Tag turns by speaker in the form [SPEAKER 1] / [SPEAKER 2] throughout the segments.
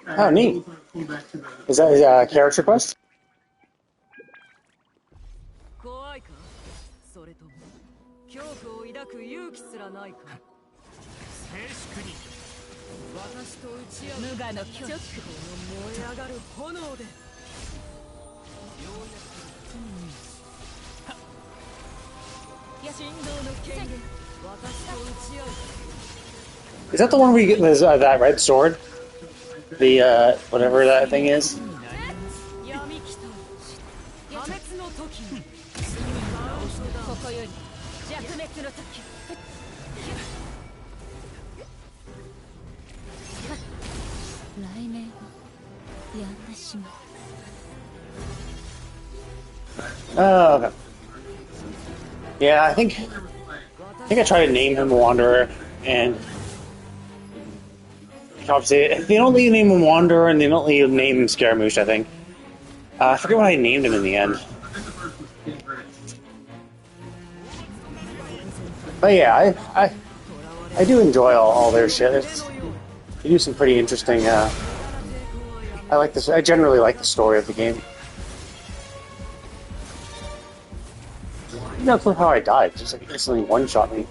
[SPEAKER 1] Oh, neat. Is that a character quest?
[SPEAKER 2] 怖いかそれとも恐怖を抱く勇気すらないか静粛に私と打ち合う無我の巨大この燃え上がる炎でようやく振動の権限私と打ち合う
[SPEAKER 1] Is that the one where you get that red sword? The, whatever that thing is?
[SPEAKER 2] 闇来た破滅の時にここより弱滅の時雷鳴をやんでしまう
[SPEAKER 1] Oh, okay. Yeah, I think I tried to name him Wanderer, and obviously they don't let you name him Wanderer, and they don't let you name him Scaramouche, I think. I forget what I named him in the end. But yeah, I do enjoy all their shit. They do some pretty interesting. I like this. I generally like the story of the game. No clue how I died. Just like instantly one-shot me.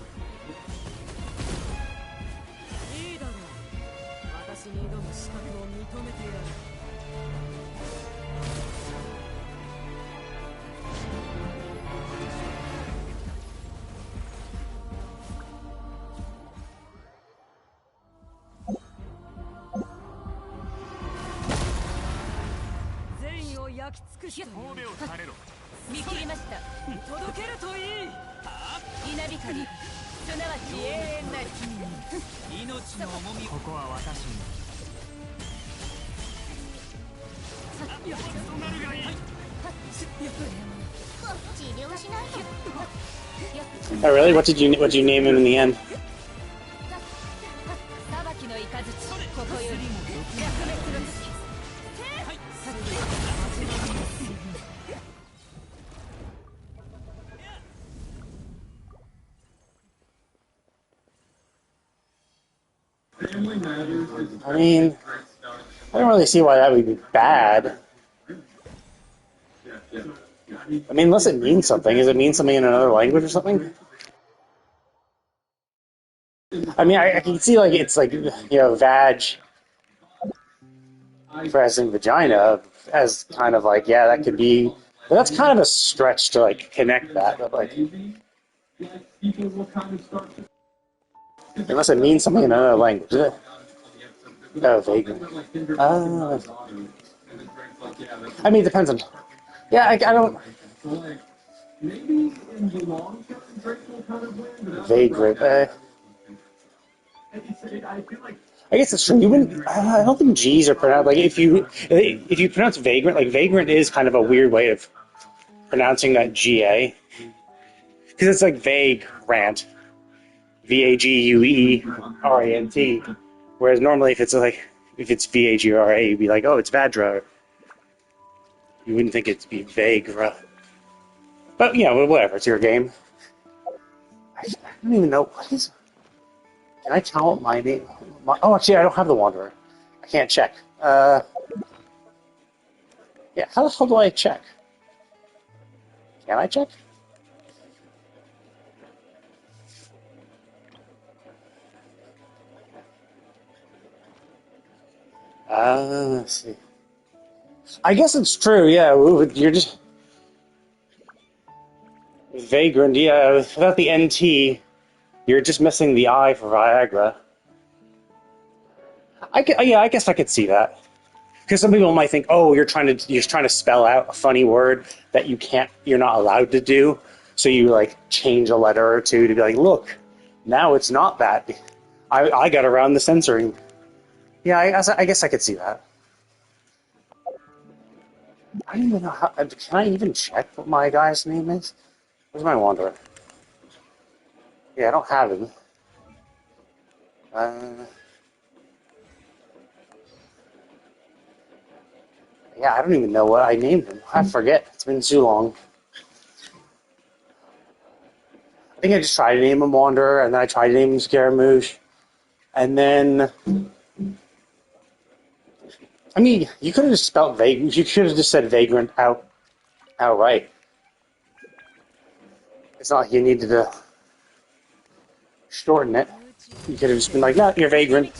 [SPEAKER 1] Oh really? What did you name him in the end? I mean, I don't really see why that would be bad. I mean, unless it means something. Does it mean something in another language or something? I mean, I can see, like, it's like, vag expressing vagina as kind of like, yeah, that could be, but that's kind of a stretch to, like, connect that, but, like, unless it means something in another language. Oh, vaguely. I mean, it depends on, yeah, I don't, vagrant, I guess it's true. You wouldn't. I don't think G's are pronounced. Like if you pronounce vagrant, like vagrant is kind of a weird way of pronouncing that GA because it's like vague rant, VAGUERANT. Whereas normally if it's VAGRA, you'd be like, oh, it's Vadra. You wouldn't think it'd be vague, but whatever. It's your game. I don't even know what is. Can I count my name? Oh, actually, I don't have the Wanderer. I can't check. Yeah, how the hell do I check? Can I check? Let's see. I guess it's true, yeah. You're just... Vagrant, yeah. Without the NT, you're just missing the I for Viagra. I guess I could see that. Because some people might think, oh, you're trying to spell out a funny word that you're not allowed to do. So you like change a letter or two to be like, look, now it's not that. I got around the censoring. Yeah, I guess I could see that. I don't even know how. Can I even check what my guy's name is? Where's my Wanderer? Yeah, I don't have him. Yeah, I don't even know what I named him. I forget. It's been too long. I think I just tried to name him Wanderer, and then I tried to name him Scaramouche. And then I mean, you could have just spelled vagrant. You should have just said vagrant outright. It's not like you needed to shorten it. You could have just been like, no, you're vagrant.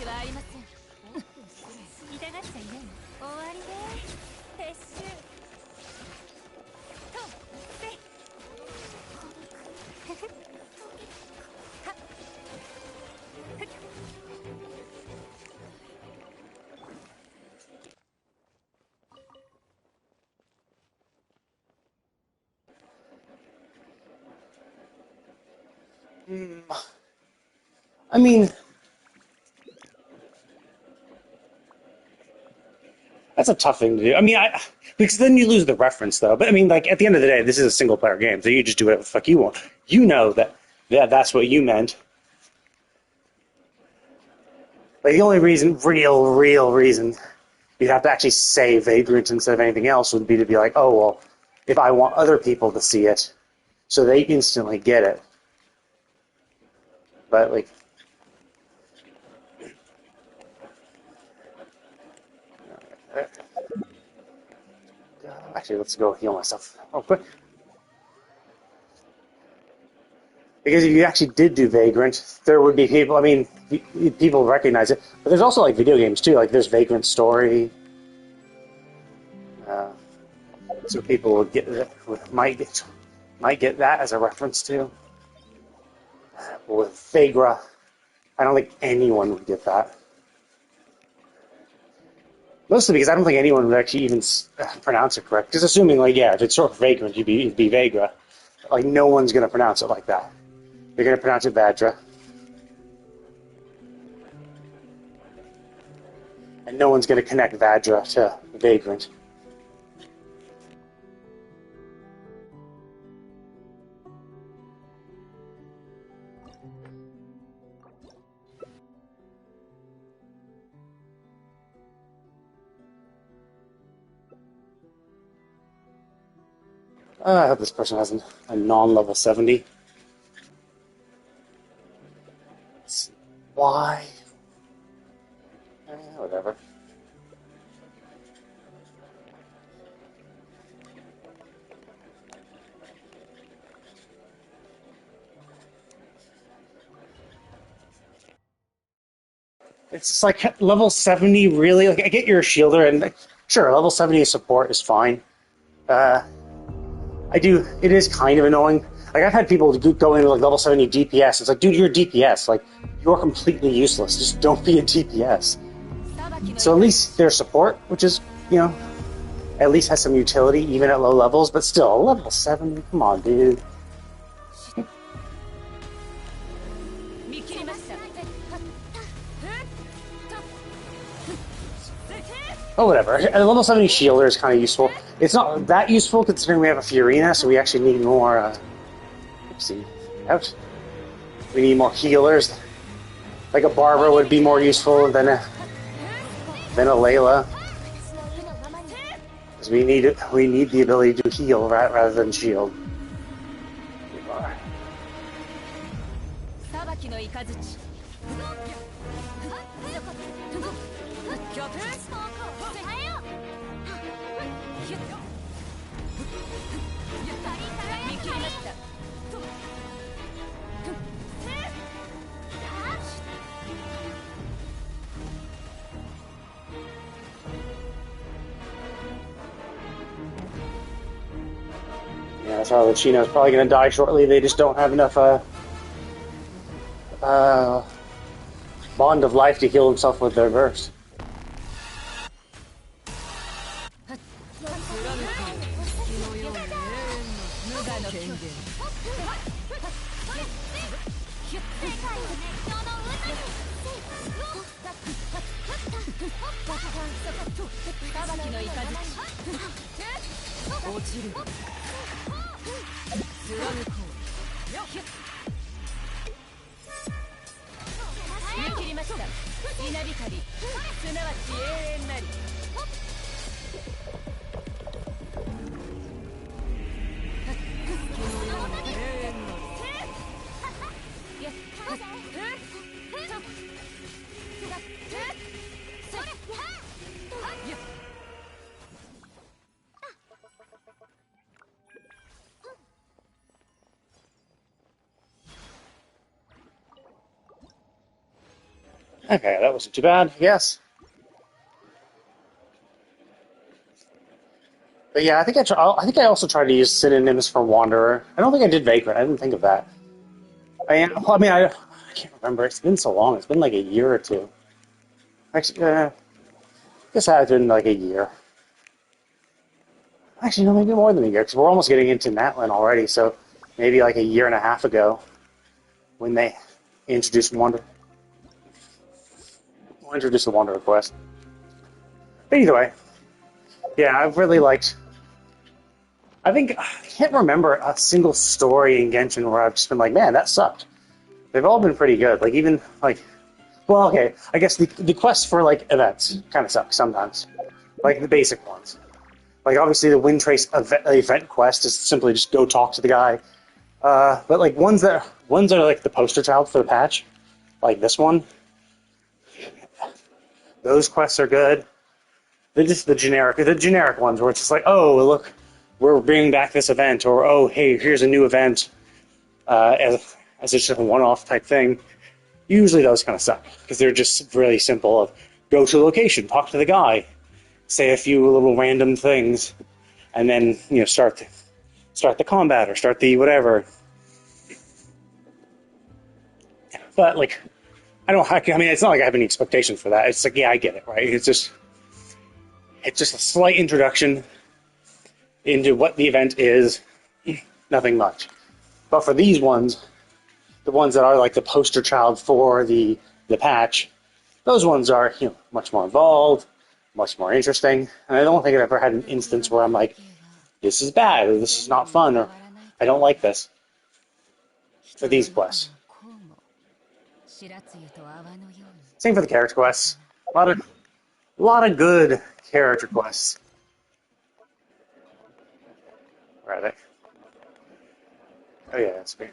[SPEAKER 1] I mean, that's a tough thing to do. I mean, because then you lose the reference, though. But I mean, like at the end of the day, this is a single player game, so you just do whatever the fuck you want. You know that's what you meant. Like the only reason, real reason, you'd have to actually say vagrant instead of anything else would be to be like, oh well, if I want other people to see it, so they instantly get it. But like, actually, let's go heal myself real quick. Because if you actually did do Vagrant, there would be people. I mean, people recognize it, but there's also like video games too. Like there's Vagrant Story, so people would might get that as a reference to. With Vagra, I don't think anyone would get that. Mostly because I don't think anyone would actually even pronounce it correct. Because assuming, like, yeah, if it's sort of Vagrant, it'd be Vagra. Like, no one's going to pronounce it like that. They're going to pronounce it Vadra. And no one's going to connect Vadra to Vagrant. I hope this person has a non-level 70. Why? Whatever. It's just like level 70 really, like I get you're a shielder and like, sure, level 70 support is fine. It is kind of annoying. Like I've had people go into like level 70 DPS. It's like, dude, you're a DPS. Like you're completely useless. Just don't be a DPS. So at least their support, which is, at least has some utility even at low levels, but still, level 70, come on, dude. Oh, whatever. A level 70 shielder is kind of useful. It's not that useful considering we have a Fiorina, so we actually need more, oopsie. Ouch. We need more healers. Like a Barbara would be more useful than a Layla. Because we need the ability to heal rather than shield. Yeah, that's how Chino's probably going to die shortly. They just don't have enough bond of life to heal himself with their burst. Okay, that wasn't too bad, I guess. But yeah, I think I also tried to use synonyms for Wanderer. I don't think I did Vagrant. I didn't think of that. I can't remember. It's been so long. It's been like a year or two. Actually, I guess it has been like a year. Actually, no, maybe more than a year because we're almost getting into Natlin already. So maybe like a year and a half ago when they introduced introduced the Wanderer quest. But either way, yeah, I've really liked. I can't remember a single story in Genshin where I've just been like, man, that sucked. They've all been pretty good. Like even like, well, okay, I guess the quests for like events kind of suck sometimes. Like the basic ones. Like obviously the Wind Trace event quest is simply just go talk to the guy. But like ones that are like the poster child for the patch, like this one, those quests are good. They're just the generic ones where it's just like, oh look, we're bringing back this event, or oh hey, here's a new event, as it's just a one-off type thing. Usually those kind of suck because they're just really simple. Of go to a location, talk to the guy, say a few little random things, and then start the combat or start the whatever. But like, I mean, it's not like I have any expectations for that. It's like, yeah, I get it, right? It's just a slight introduction into what the event is, nothing much. But for these ones, the ones that are like the poster child for the patch, those ones are much more involved, much more interesting. And I don't think I've ever had an instance where I'm like, this is bad or this is not fun or I don't like this for these quests. Same for the character quests. A lot of good character quests. Where are they? Oh yeah, that's weird.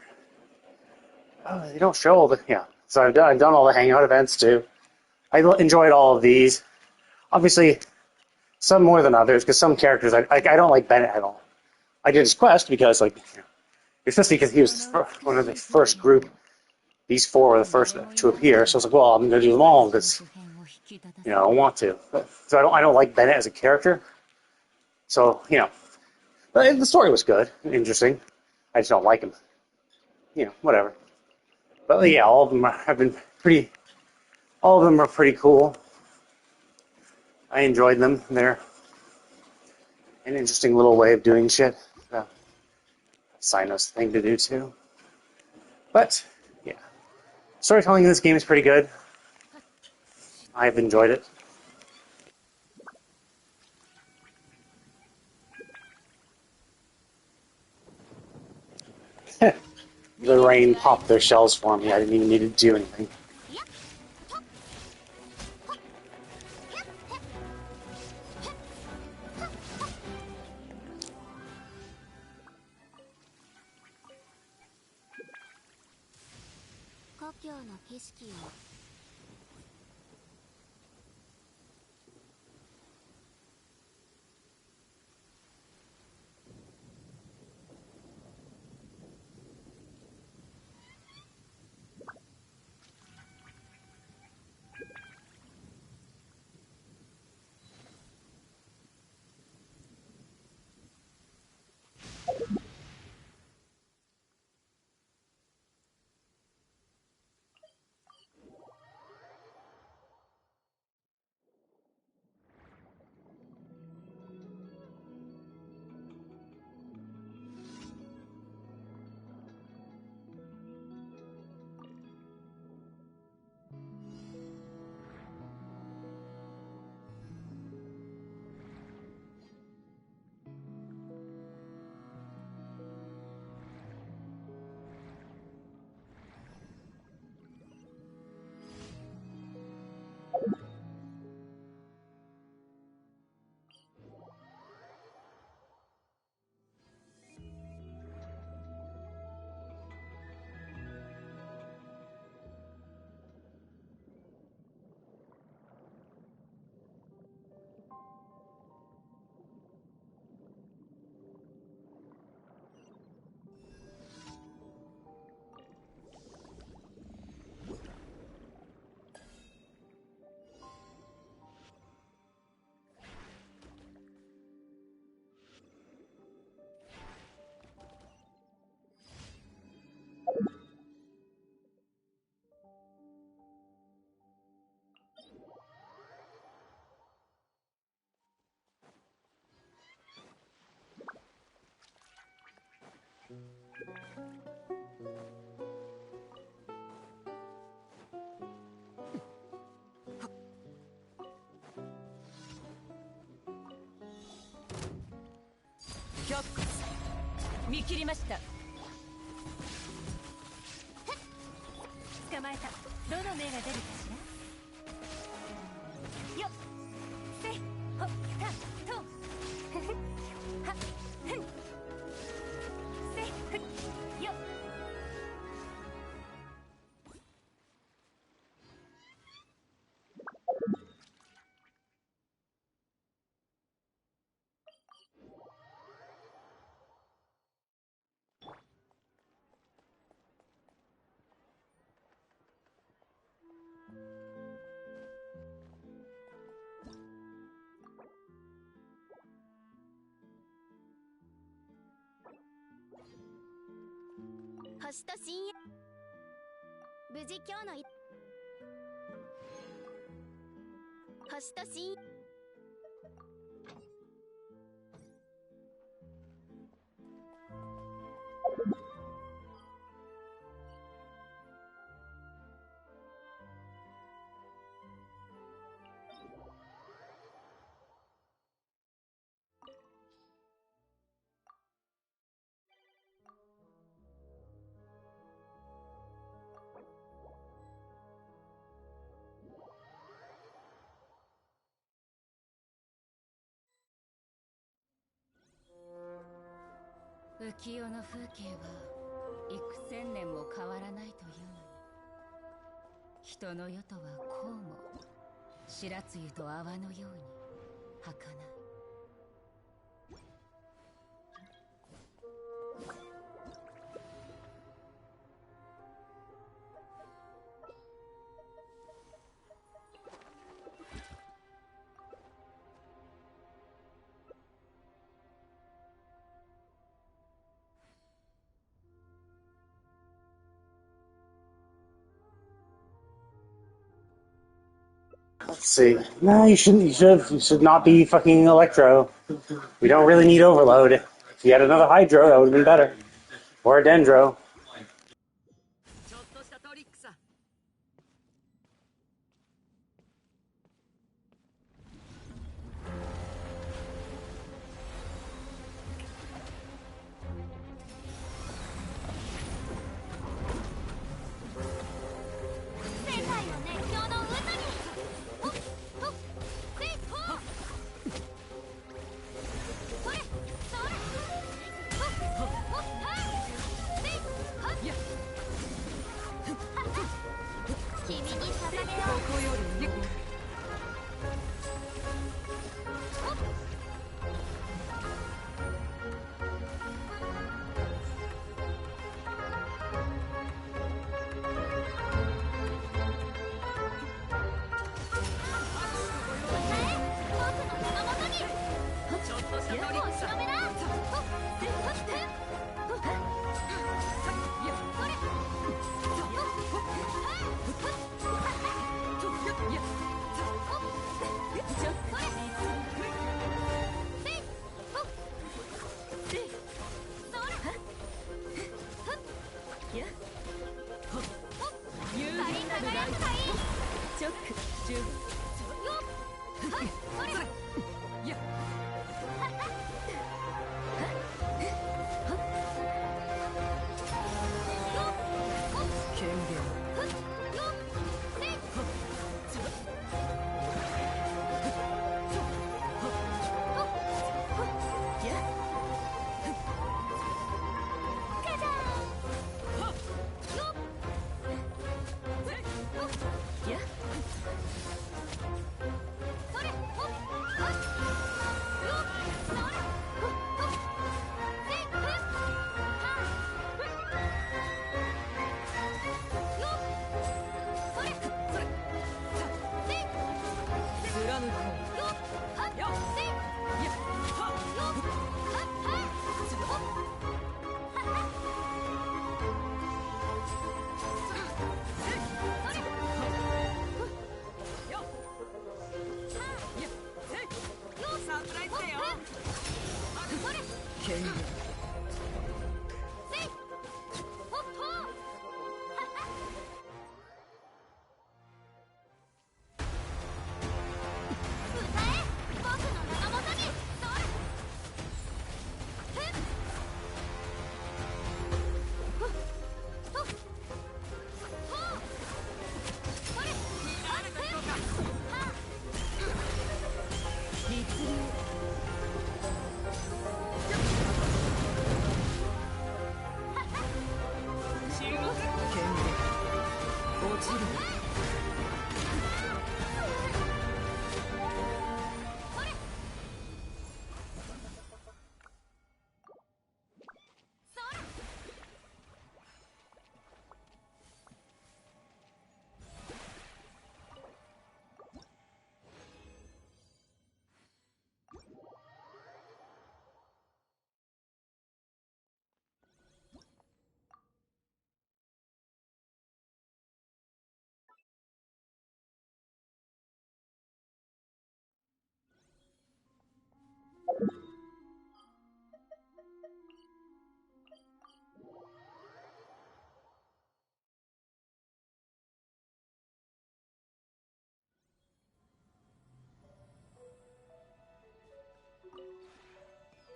[SPEAKER 1] Oh, they don't show all the yeah. So I've done all the hangout events too. I enjoyed all of these. Obviously, some more than others because some characters I don't like Bennett at all. I did his quest because especially because he was one of the first group. These four were the first to appear, so I was like, well, I'm going to do them all because I want to. So I don't like Bennett as a character. So but the story was good, interesting. I just don't like him. Whatever. But yeah, all of them have been pretty. All of them are pretty cool. I enjoyed them. They're an interesting little way of doing shit. Sinus thing to do too. But yeah, storytelling in this game is pretty good. I've enjoyed it. The rain popped their shells for me. I didn't even need to do anything.
[SPEAKER 2] 却下見切りました。捕まえた。どの目が出るかしら。よっせいほったとはっふんせいふっよっ。
[SPEAKER 3] 星と深夜、無事今日の星と深夜。
[SPEAKER 2] 浮世の風景は幾千年も変わらないというのに、人の世とはこうも白露と泡のように儚い。
[SPEAKER 1] Let's see. No, you shouldn't. You should not be fucking Electro. We don't really need Overload. If you had another Hydro, that would have been better. Or a Dendro.
[SPEAKER 2] ちょっとしたトリックさ。
[SPEAKER 3] 世界の熱狂の渦にほっほっせいほっそれそれほっほっはいせい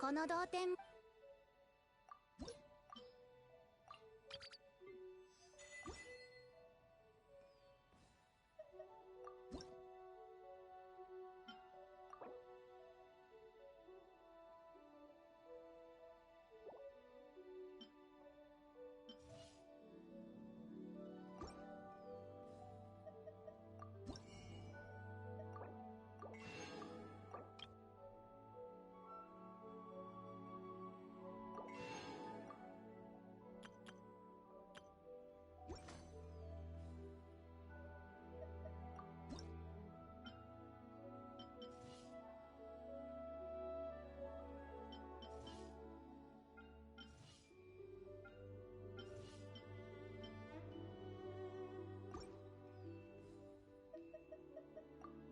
[SPEAKER 3] この同点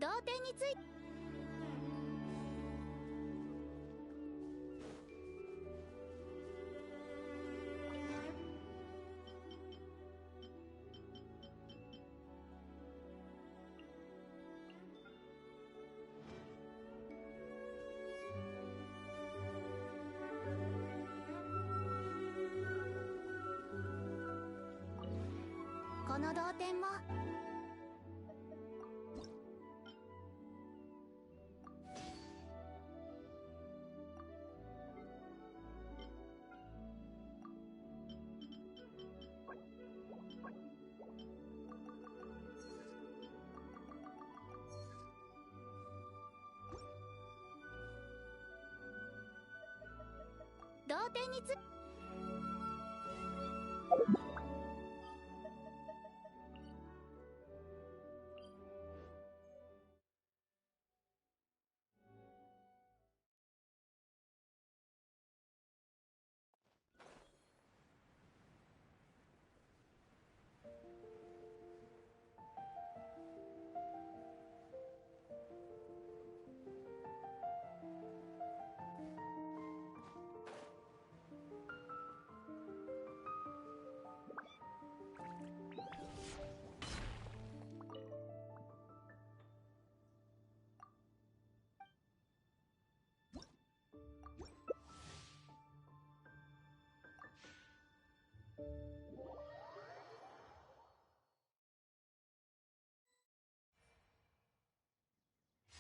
[SPEAKER 3] 同点についてこの同点も同点について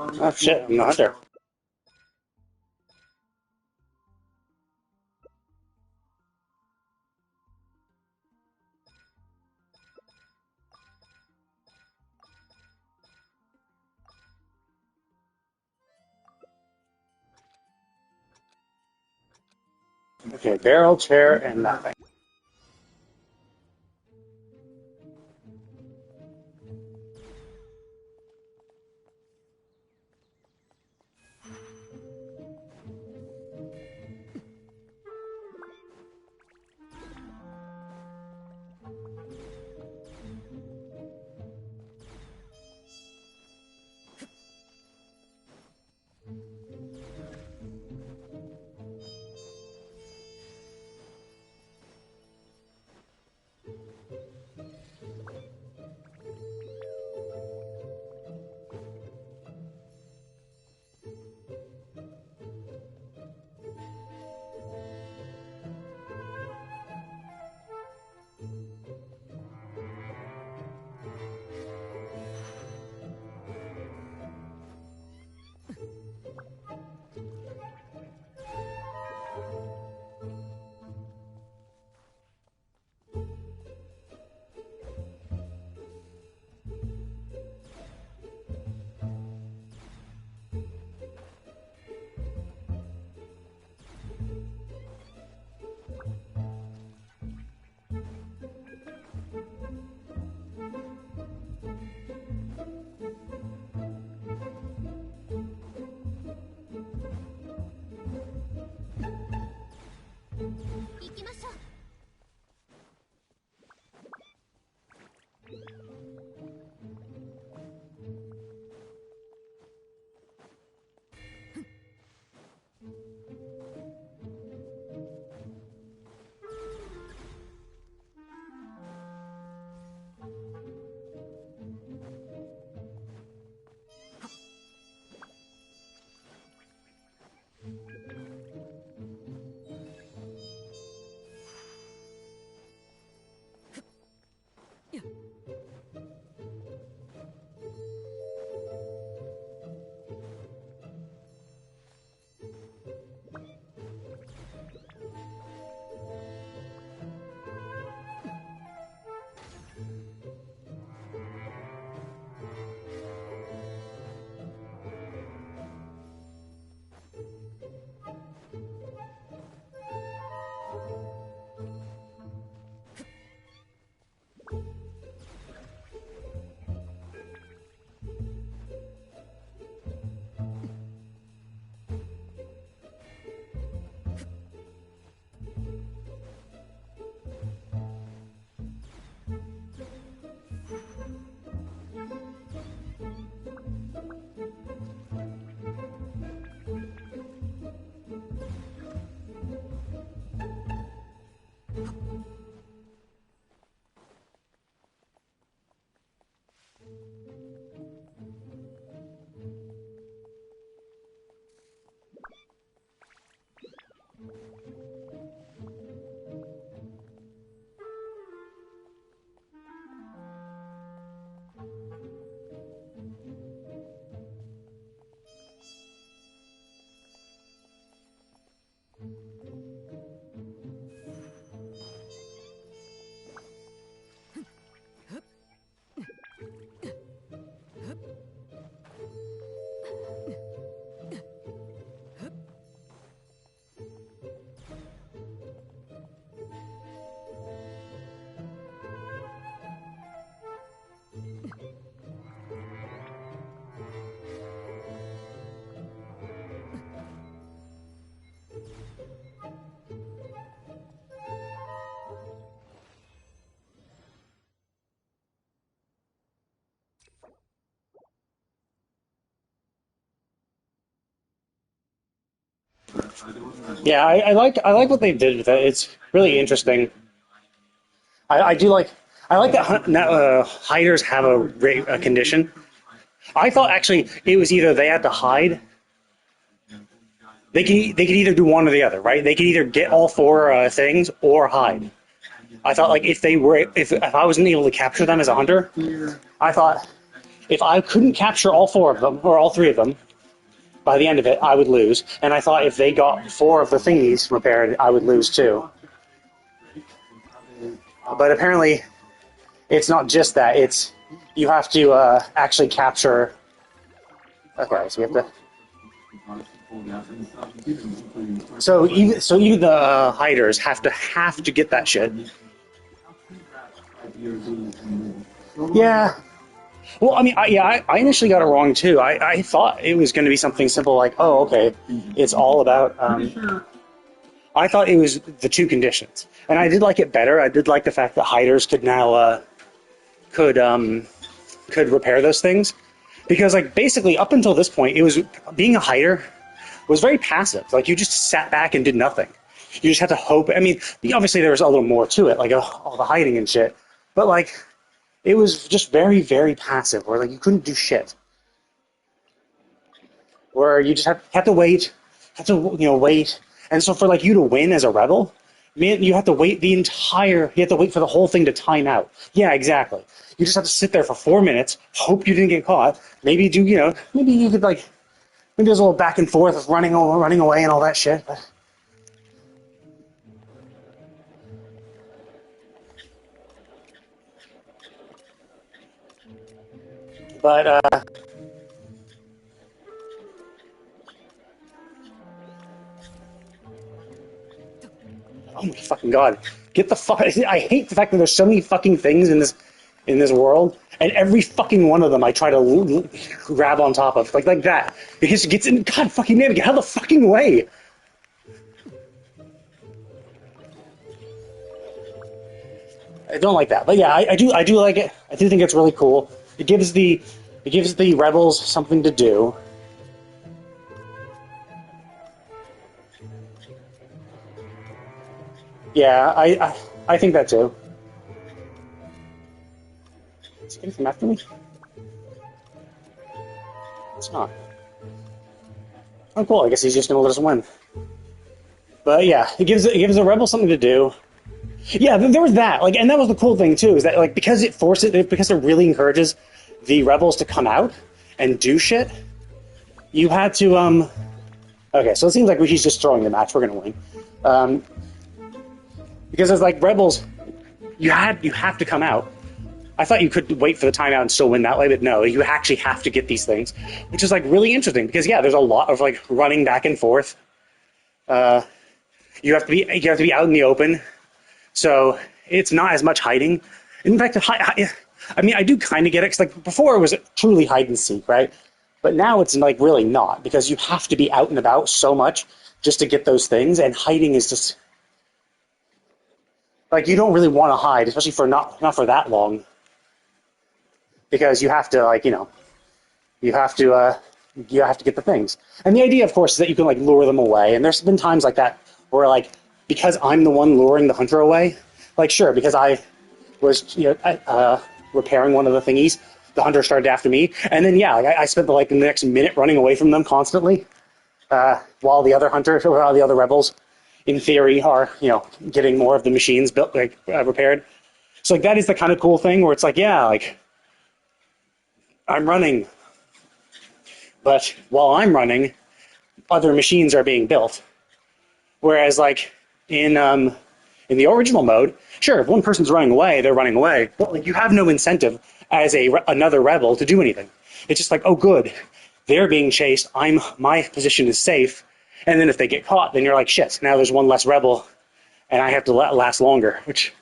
[SPEAKER 1] Oh shit, I'm the hunter. Okay, barrel, chair, and nothing. Yeah, I like what they did with it. It's really interesting. I do like I like that hiders have a condition. I thought actually it was either they had to hide. They could either do one or the other, right? They could either get all four things or hide. I thought like if I wasn't able to capture them as a hunter, I thought if I couldn't capture all four of them or all three of them by the end of it, I would lose. And I thought if they got four of the thingies repaired, I would lose too. But apparently, it's not just that. It's you have to actually capture. Okay, so you have to. So even the hiders have to get that shit. Yeah. Well, I mean, I initially got it wrong too. I thought it was going to be something simple like, oh, okay, it's all about. I thought it was the two conditions, and I did like it better. I did like the fact that hiders could now could repair those things, because like basically up until this point, it was being a hider was very passive. Like you just sat back and did nothing. You just had to hope. I mean, obviously there was a little more to it, like all the hiding and shit, but like. It was just very, very passive, where like you couldn't do shit. Where you just have to wait, wait. And so for like you to win as a rebel, man, you have to wait you have to wait for the whole thing to time out. Yeah, exactly. You just have to sit there for 4 minutes, hope you didn't get caught. Maybe maybe you could like, maybe there's a little back and forth of running away and all that shit. But oh my fucking god. Get the fuck I hate the fact that there's so many fucking things in this world, and every fucking one of them I try to grab on top of. Like that. Because it gets in god fucking damn it, get out of the fucking way. I don't like that. But yeah, I do like it. I do think it's really cool. It gives the rebels something to do. Yeah, I think that too. Is he gonna come after me? It's not. Oh, cool. I guess he's just gonna let us win. But yeah, it gives the rebels something to do. Yeah, there was that. Like, and that was the cool thing too, is that like because it really encourages the rebels to come out and do shit. You had to Okay, so it seems like he's just throwing the match. We're gonna win. Because it's like rebels, you have to come out. I thought you could wait for the timeout and still win that way, but no, you actually have to get these things, which is like really interesting because yeah, there's a lot of like running back and forth. You have to be out in the open, so it's not as much hiding. In fact, I mean, I do kind of get it because like before it was truly hide and seek, right? But now it's like really not because you have to be out and about so much just to get those things, and hiding is just like you don't really want to hide, especially for not for that long. Because you have to you have to get the things. And the idea, of course, is that you can like lure them away. And there's been times like that where like because I'm the one luring the hunter away. Like, sure, because I was repairing one of the thingies, the hunter started after me, and then yeah, I spent the next minute running away from them constantly, while the other hunters, or while the other rebels, in theory, are getting more of the machines built, repaired. So like that is the kind of cool thing where it's like, yeah, like I'm running, but while I'm running, other machines are being built. Whereas like in the original mode, sure, if one person's running away, they're running away, but like you have no incentive as another rebel to do anything. It's just like, oh, good, they're being chased. My position is safe, and then if they get caught, then you're like, shit. Now there's one less rebel, and I have to last longer. Which,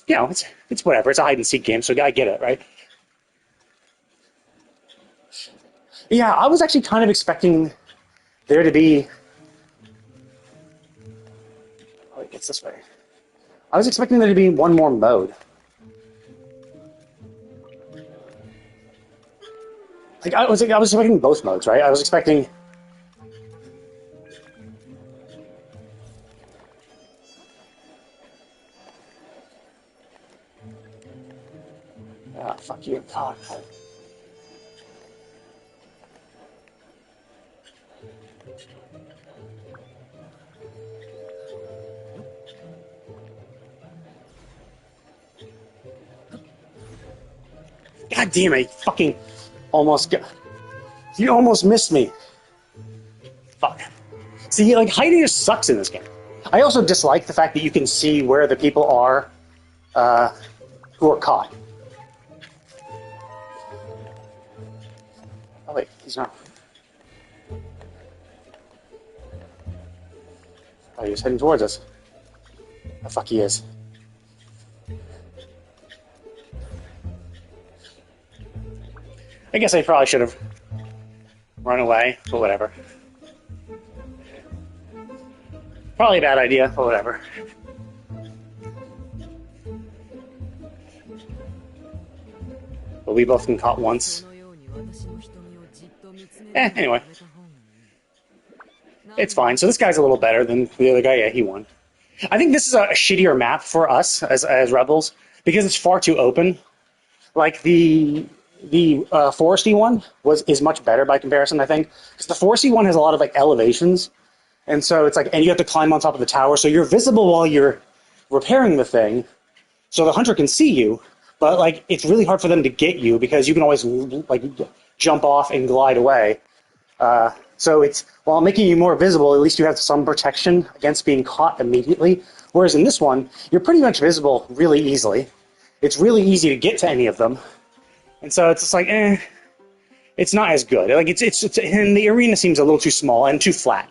[SPEAKER 1] it's whatever. It's a hide and seek game, so I get it, right? Yeah, I was actually kind of expecting there to be. Oh, it's this way. I was expecting there to be one more mode. Like I was expecting both modes, right? I was expecting. Ah, fuck you. God. God damn it! Fucking almost. You almost missed me. Fuck. See, like hiding just sucks in this game. I also dislike the fact that you can see where the people are who are caught. Oh wait, he's not. Oh, he's heading towards us. Oh fuck, he is. I guess I probably should have run away, but whatever. Probably a bad idea, but whatever. But we both been caught once. Anyway. It's fine. So this guy's a little better than the other guy. Yeah, he won. I think this is a shittier map for us as rebels because it's far too open. Like the foresty one is much better by comparison, I think, because the foresty one has a lot of like elevations, and so it's like, and you have to climb on top of the tower, so you're visible while you're repairing the thing, so the hunter can see you, but like it's really hard for them to get you because you can always like jump off and glide away. So it's, while making you more visible, at least you have some protection against being caught immediately. Whereas in this one, you're pretty much visible really easily. It's really easy to get to any of them. And so it's just like, it's not as good. Like and the arena seems a little too small and too flat.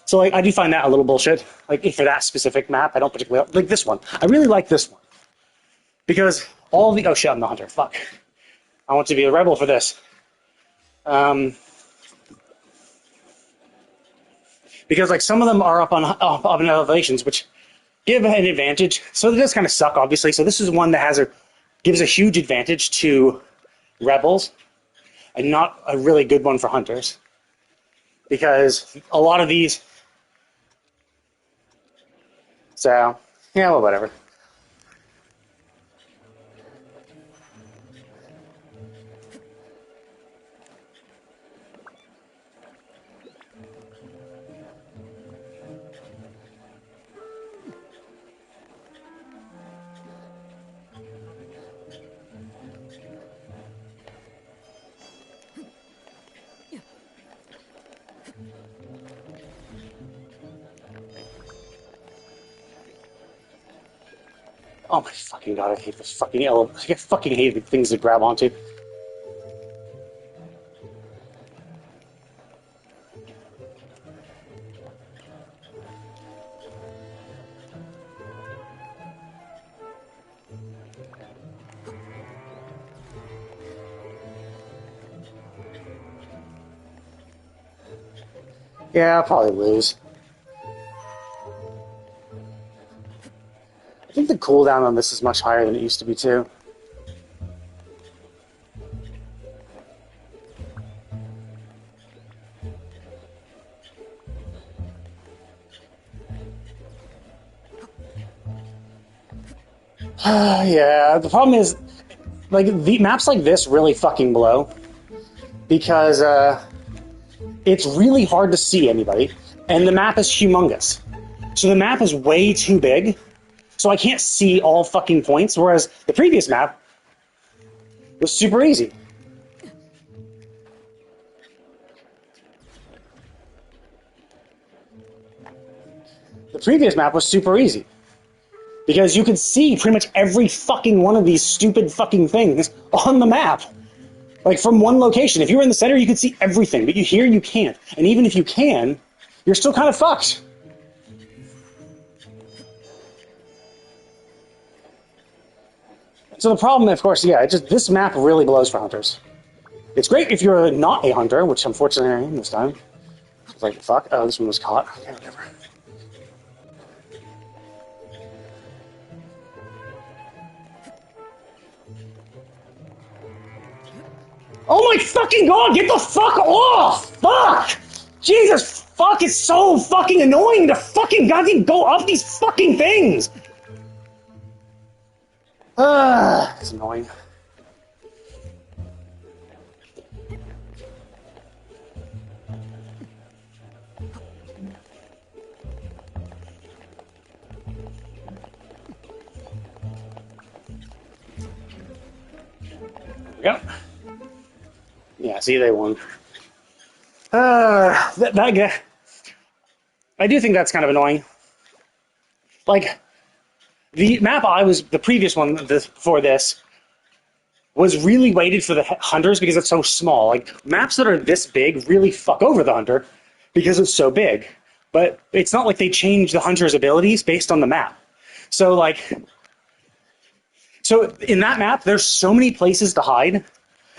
[SPEAKER 1] So like I do find that a little bullshit. Like for that specific map, I don't particularly like this one. I really like this one. Because all the, oh shit, I'm the hunter. Fuck. I want to be a rebel for this. Because like some of them are up in elevations, which give an advantage. So it does kind of suck, obviously. So this is one that gives a huge advantage to rebels, and not a really good one for hunters. Because a lot of these. So yeah, well, whatever. Oh my fucking god, I hate this fucking I fucking hate the things to grab onto. Yeah, I'll probably lose. I think the cooldown on this is much higher than it used to be, too. Yeah, the problem is, like, the maps like this really fucking blow. Because, it's really hard to see anybody, and the map is humongous. So the map is way too big, so I can't see all fucking points, whereas the previous map was super easy. The previous map was super easy. Because you could see pretty much every fucking one of these stupid fucking things on the map. Like, from one location. If you were in the center, you could see everything, but here you can't. And even if you can, you're still kind of fucked. So the problem, of course, yeah, this map really blows for hunters. It's great if you're not a hunter, which unfortunately I am this time. It's like, fuck, oh, this one was caught. Okay, whatever. Oh my fucking god, get the fuck off! Fuck! Jesus fuck, it's so fucking annoying to fucking goddamn go up these fucking things! It's annoying. Yep. Yeah, see, they won. That guy. I do think that's kind of annoying. Like, the previous one before this, was really weighted for the hunters because it's so small. Like, maps that are this big really fuck over the hunter because it's so big. But it's not like they change the hunter's abilities based on the map. So, like, so in that map, there's so many places to hide,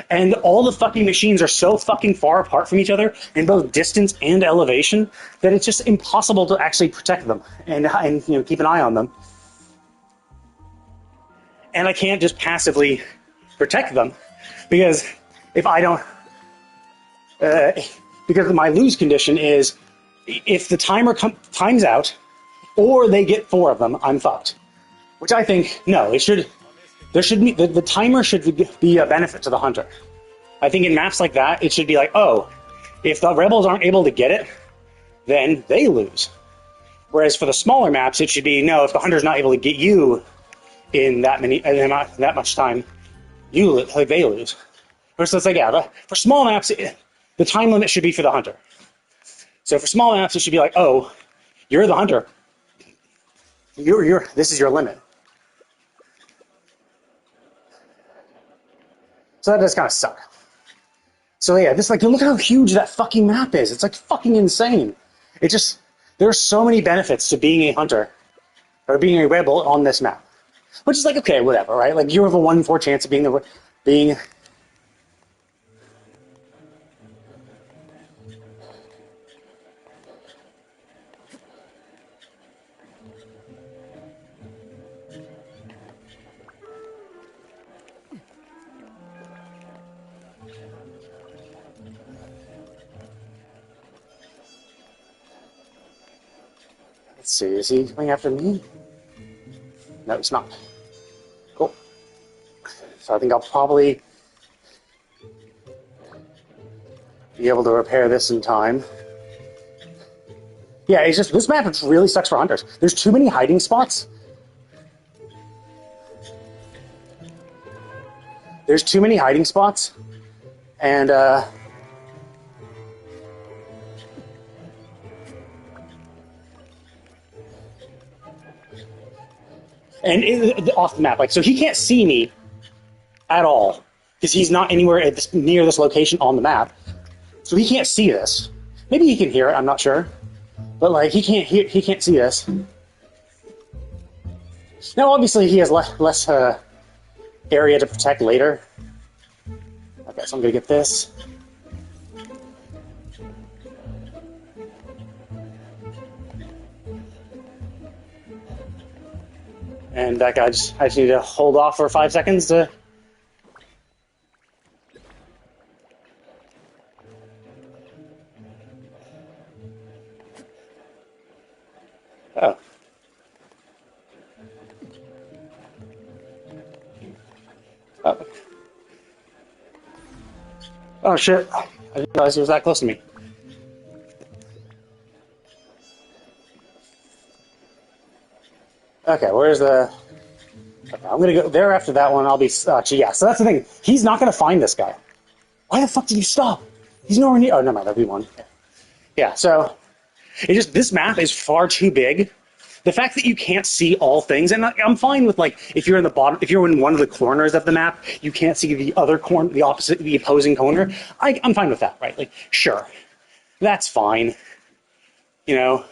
[SPEAKER 1] and all the fucking machines are so fucking far apart from each other in both distance and elevation that it's just impossible to actually protect them and keep an eye on them. And I can't just passively protect them because if I don't, because my lose condition is if the timer times out or they get 4 of them, I'm fucked. Which I think, no, it should. There should be the timer should be a benefit to the hunter. I think in maps like that, it should be like, oh, if the rebels aren't able to get it, then they lose. Whereas for the smaller maps, it should be no, if the hunter's not able to get you in that much time, they lose. So it's like, yeah, for small maps, the time limit should be for the hunter. So for small maps, it should be like, oh, you're the hunter. This is your limit. So that does kind of suck. So yeah, look how huge that fucking map is. It's like fucking insane. There's so many benefits to being a hunter or being a rebel on this map. Which is like, okay, whatever, right? Like, you have a 1 in 4 chance of being. Let's see, is he coming after me? No, it's not. Cool. So I think I'll probably be able to repair this in time. Yeah, it's just, this map really sucks for hunters. There's too many hiding spots. There's too many hiding spots. And, off the map, like, so he can't see me at all because he's not anywhere near this location on the map, so he can't see this. Maybe he can hear it. I'm not sure, but like he can't see this. Now, obviously, he has less area to protect later. Okay, so I'm gonna get this. And that guy I just need to hold off for 5 seconds to. Oh. Oh, oh shit! I didn't realize he was that close to me. Okay, where's the? Okay, I'm gonna go there after that one. I'll be actually yeah. So that's the thing. He's not gonna find this guy. Why the fuck did you stop? He's nowhere near. Oh, no, that'll be one. Yeah. So it just this map is far too big. The fact that you can't see all things, and I'm fine with like if you're in the bottom, if you're in one of the corners of the map, you can't see the other corner, the opposite, the opposing corner. I'm fine with that, right? Like, sure, that's fine. You know,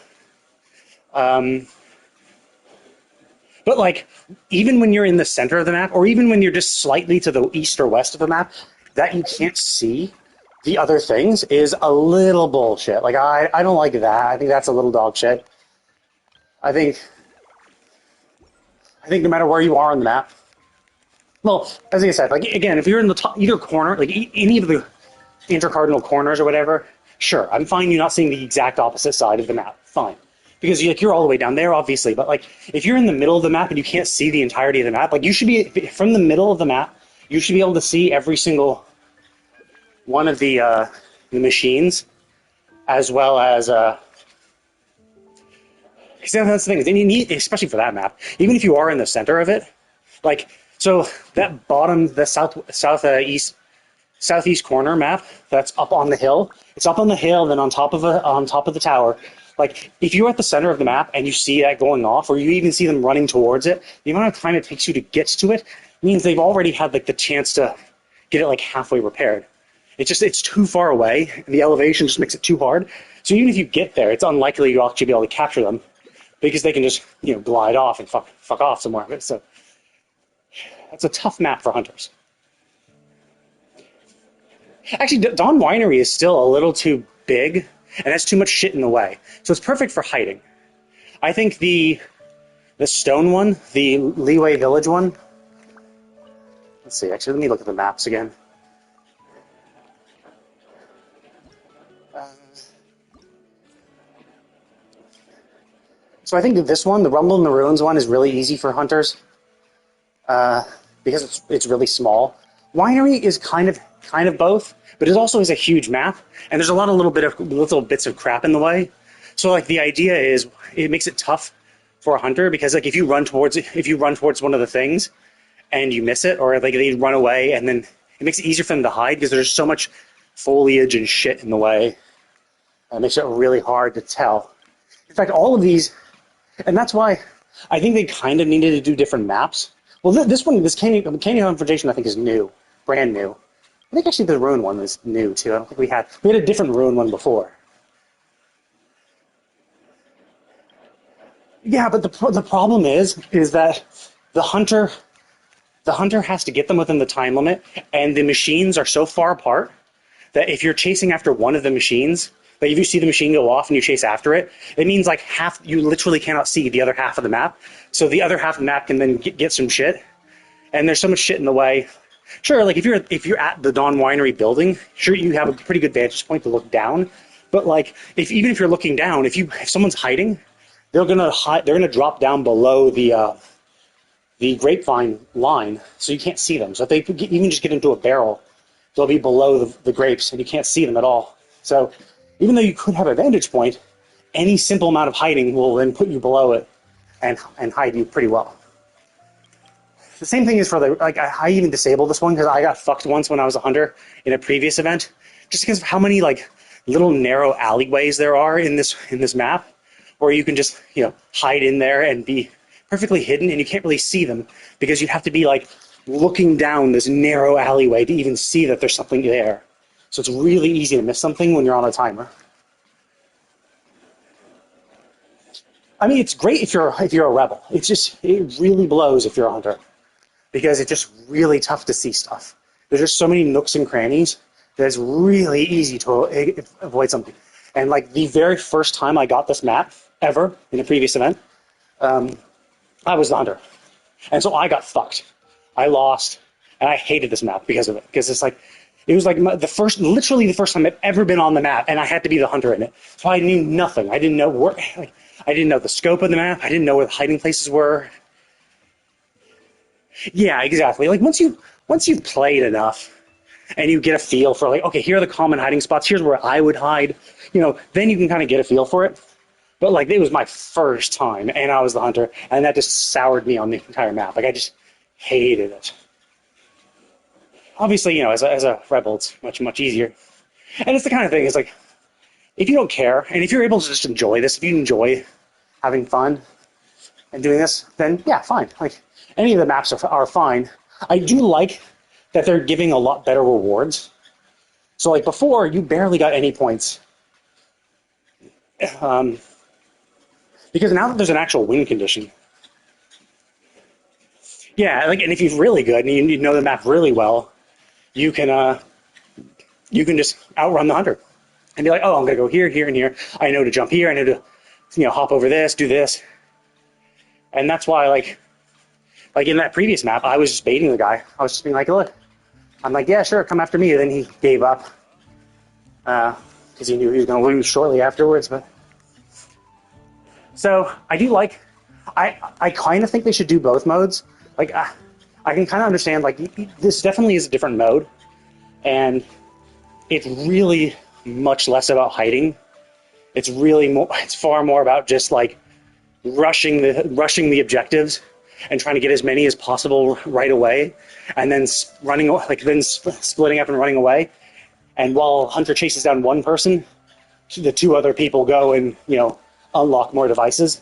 [SPEAKER 1] but like even when you're in the center of the map, or even when you're just slightly to the east or west of the map, that you can't see the other things is a little bullshit. Like I don't like that. I think that's a little dog shit. I think no matter where you are on the map. Well, as I said, like again, if you're in the top either corner, like any of the intercardinal corners or whatever, sure, I'm fine you not seeing the exact opposite side of the map. Fine. Because you're all the way down there, obviously, but like if you're in the middle of the map and you can't see the entirety of the map, like you should be from the middle of the map, you should be able to see every single one of the machines, as well as because that's the thing. Then you need, especially for that map, even if you are in the center of it, like so that bottom, the southeast corner map that's up on the hill. It's up on the hill, then on top of the tower. Like if you're at the center of the map and you see that going off, or you even see them running towards it, the amount of time it takes you to get to it means they've already had like the chance to get it like halfway repaired. It's too far away, and the elevation just makes it too hard. So even if you get there, it's unlikely you'll actually be able to capture them because they can just glide off and fuck off somewhere. So that's a tough map for hunters. Actually, Dawn Winery is still a little too big, and has too much shit in the way. So it's perfect for hiding. I think the stone one, the Leeway Village one. Let's see. Actually, let me look at the maps again. So I think this one, the Rumble in the Ruins one, is really easy for hunters because it's really small. Winery is kind of both, but it also is a huge map, and there's a lot of little bits of crap in the way. So like the idea is, it makes it tough for a hunter because like if you run towards one of the things and you miss it, or like they run away, and then it makes it easier for them to hide because there's so much foliage and shit in the way. It makes it really hard to tell. In fact, all of these. And that's why I think they kind of needed to do different maps. Well, this Canyon Confrontation, I think, is new, brand new. I think actually the Ruin one was new too. I don't think we had a different Ruin one before. Yeah, but the problem is that the hunter has to get them within the time limit, and the machines are so far apart that if you're chasing after one of the machines. Like if you see the machine go off and you chase after it, it means like you literally cannot see the other half of the map. So the other half of the map can then get some shit. And there's so much shit in the way. Sure, like if you're at the Dawn Winery building, sure you have a pretty good vantage point to look down. But like even if you're looking down, if someone's hiding, they're gonna drop down below the grapevine line, so you can't see them. So if they even just get into a barrel, they'll be below the grapes, and you can't see them at all. So even though you could have a vantage point, any simple amount of hiding will then put you below it and hide you pretty well. The same thing is for I even disabled this one because I got fucked once when I was a hunter in a previous event, just because of how many like little narrow alleyways there are in this map, where you can just hide in there and be perfectly hidden, and you can't really see them because you'd have to be like looking down this narrow alleyway to even see that there's something there. So it's really easy to miss something when you're on a timer. I mean, it's great if you're a rebel. It really blows if you're a hunter, because it's just really tough to see stuff. There's just so many nooks and crannies that it's really easy to avoid something. And like the very first time I got this map ever in a previous event, I was the hunter, and so I got fucked. I lost, and I hated this map because of it. Because it was like literally the first time I've ever been on the map, and I had to be the hunter in it. So I knew nothing. I didn't know I didn't know the scope of the map. I didn't know where the hiding places were. Yeah, exactly. Like once you've played enough and you get a feel for like, okay, here are the common hiding spots. Here's where I would hide. Then you can kind of get a feel for it. But like it was my first time, and I was the hunter, and that just soured me on the entire map. Like I just hated it. Obviously, as a rebel, it's much easier. And it's the kind of thing. It's like if you don't care, and if you're able to just enjoy this, if you enjoy having fun and doing this, then yeah, fine. Like any of the maps are fine. I do like that they're giving a lot better rewards. So like before, you barely got any points. Because now that there's an actual win condition, yeah, like, and if you're really good and you know the map really well, you can just outrun the hunter and be like, oh, I'm gonna go here, here, and here. I know to jump here. I know to, hop over this, do this, and that's why, like in that previous map, I was just baiting the guy. I was just being like, look, I'm like, yeah, sure, come after me. And then he gave up because he knew he was gonna lose shortly afterwards. But so I do like. I kind of think they should do both modes. Like, I can kind of understand, like, this definitely is a different mode, and it's really much less about hiding. It's far more about just, like, rushing the objectives and trying to get as many as possible right away, and then splitting up and running away. And while Hunter chases down one person, the two other people go and, unlock more devices.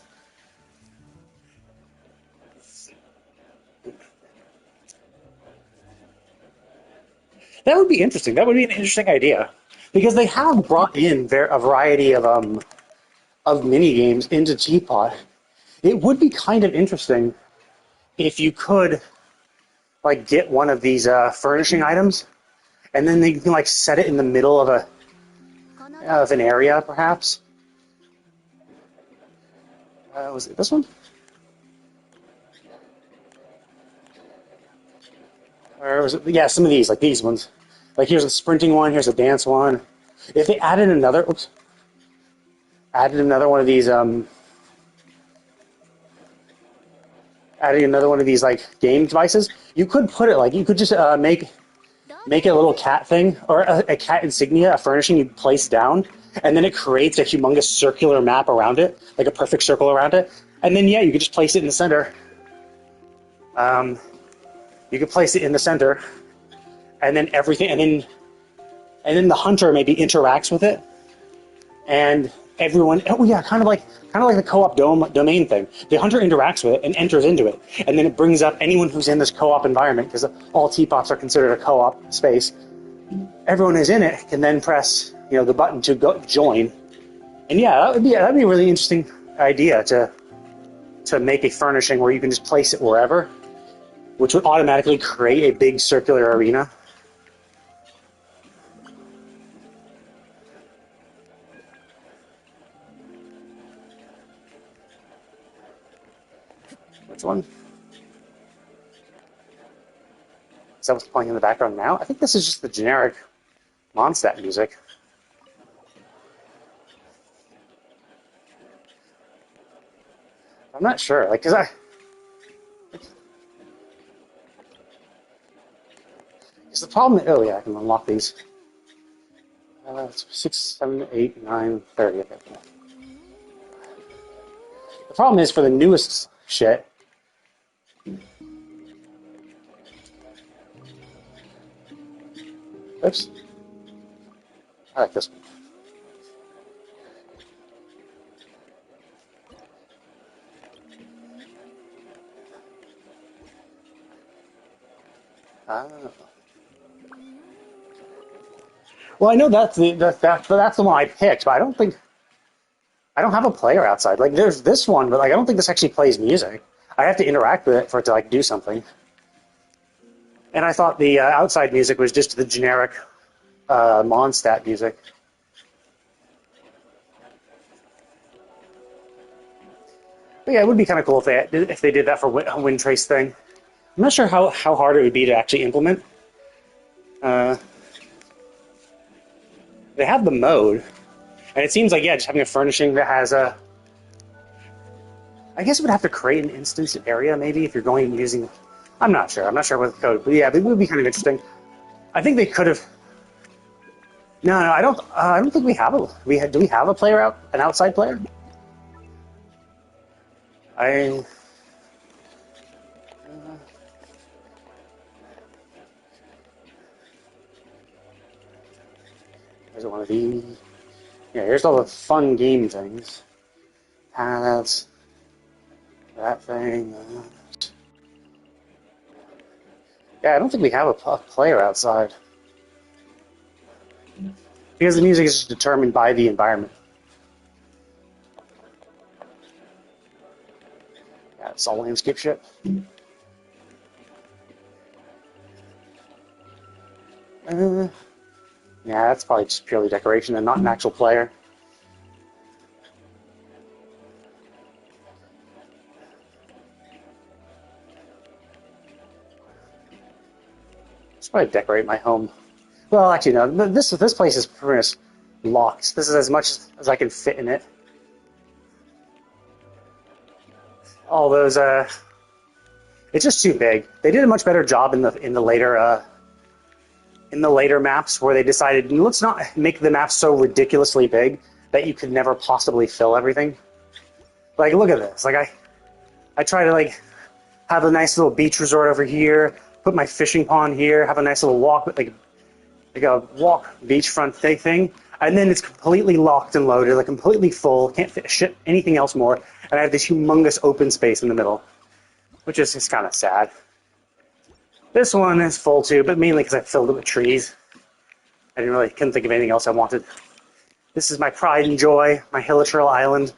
[SPEAKER 1] That would be interesting. That would be an interesting idea, because they have brought in a variety of mini games into Teapot. It would be kind of interesting if you could like get one of these furnishing items, and then you can like set it in the middle of an area, perhaps. Was it this one? Or was it? Yeah, some of these, like these ones. Like here's a sprinting one, here's a dance one. If they added another one of these, adding another one of these like game devices, you could put it like you could just make a little cat thing or a cat insignia, a furnishing you place down, and then it creates a humongous circular map around it, like a perfect circle around it. And then yeah, you could just place it in the center. You could place it in the center, and then everything, and then the hunter maybe interacts with it, and everyone. Oh yeah, kind of like the co-op domain thing. The hunter interacts with it and enters into it, and then it brings up anyone who's in this co-op environment, because all teapots are considered a co-op space. Everyone who's in it can then press the button to join, and yeah, that'd be a really interesting idea to make a furnishing where you can just place it wherever, which would automatically create a big circular arena. Which one? Is that what's playing in the background now? I think this is just the generic Mondstadt music. I'm not sure, like, because the problem. Oh yeah, I can unlock these. 6, 7, 8, 9, 30. Okay. The problem is for the newest shit. Oops. I like this one. Well, I know that's the one I picked, but I don't have a player outside. Like, there's this one, but like I don't think this actually plays music. I have to interact with it for it to like do something. And I thought the outside music was just the generic Mondstadt music. But yeah, it would be kind of cool if they did that for a wind trace thing. I'm not sure how hard it would be to actually implement. They have the mode, and it seems like, yeah, just having a furnishing that has a... I guess it would have to create an instance area, maybe, if you're going and using I'm not sure. I'm not sure what the code, but yeah, it would be kind of interesting. I think they could have. No, no, I don't. I don't think we have a. Do we have a player out? An outside player? I. There's one of these. Yeah, here's all the fun game things. Paths. That thing. Yeah, I don't think we have a player outside. Because the music is just determined by the environment. Yeah, it's all landscape shit. Yeah, that's probably just purely decoration and not an actual player. Just probably decorate my home. Well, actually, no. This place is pretty much locked. This is as much as I can fit in it. All those, it's just too big. They did a much better job in the later maps where they decided let's not make the maps so ridiculously big that you could never possibly fill everything. Like, look at this. Like, I try to like have a nice little beach resort over here, put my fishing pond here, have a nice little walk, like a walk beachfront thing, and then it's completely locked and loaded, like completely full, can't fit shit anything else more, and I have this humongous open space in the middle, which is just kind of sad. This one is full too, but mainly because I filled it with trees. I couldn't think of anything else I wanted. This is my pride and joy, my Hilichurl Island.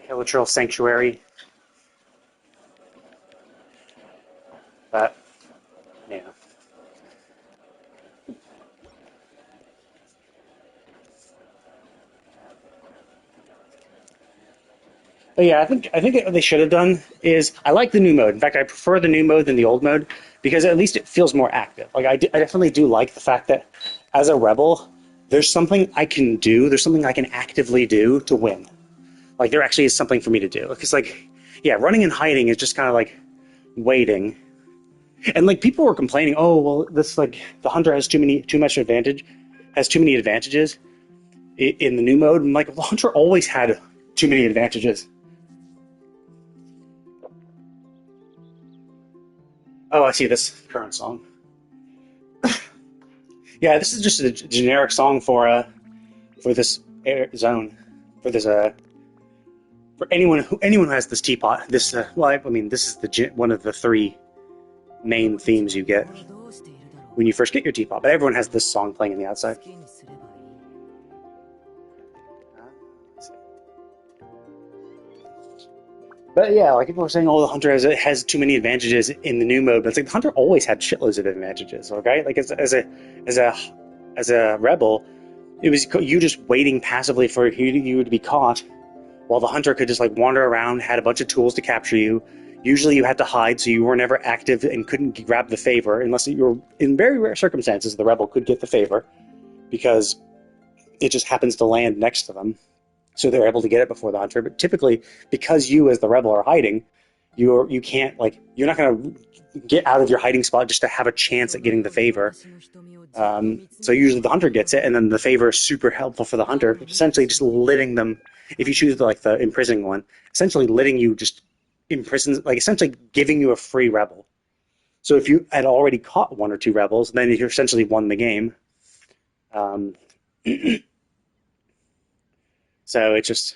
[SPEAKER 1] Hilichurl Sanctuary. But, yeah. But yeah, I think what they should have done is I like the new mode. In fact, I prefer the new mode than the old mode because at least it feels more active. Like I definitely do like the fact that as a rebel, there's something I can do. There's something I can actively do to win. Like there actually is something for me to do. Because like, yeah, running and hiding is just kind of like waiting. And like people were complaining, oh well, this like the hunter has too many advantages in the new mode. And like the hunter always had too many advantages. Oh, I see this current song. Yeah, this is just a generic song for this zone, for this for anyone who has this teapot. This well, I mean, this is one of the three main themes you get when you first get your teapot. But everyone has this song playing in the outside. But yeah, like people were saying, oh, the hunter has too many advantages in the new mode. But it's like the hunter always had shitloads of advantages. Okay, like as a rebel, it was you just waiting passively for you to be caught, while the hunter could just like wander around, had a bunch of tools to capture you. Usually, you had to hide, so you were never active and couldn't grab the favor unless you were in very rare circumstances. The rebel could get the favor because it just happens to land next to them. So they're able to get it before the hunter. But typically, because you as the rebel are hiding, you can't like you're not going to get out of your hiding spot just to have a chance at getting the favor. So usually the hunter gets it, and then the favor is super helpful for the hunter, essentially just letting them. If you choose the imprisoning one, essentially letting you just imprison, like essentially giving you a free rebel. So if you had already caught one or two rebels, then you essentially won the game. So it's just,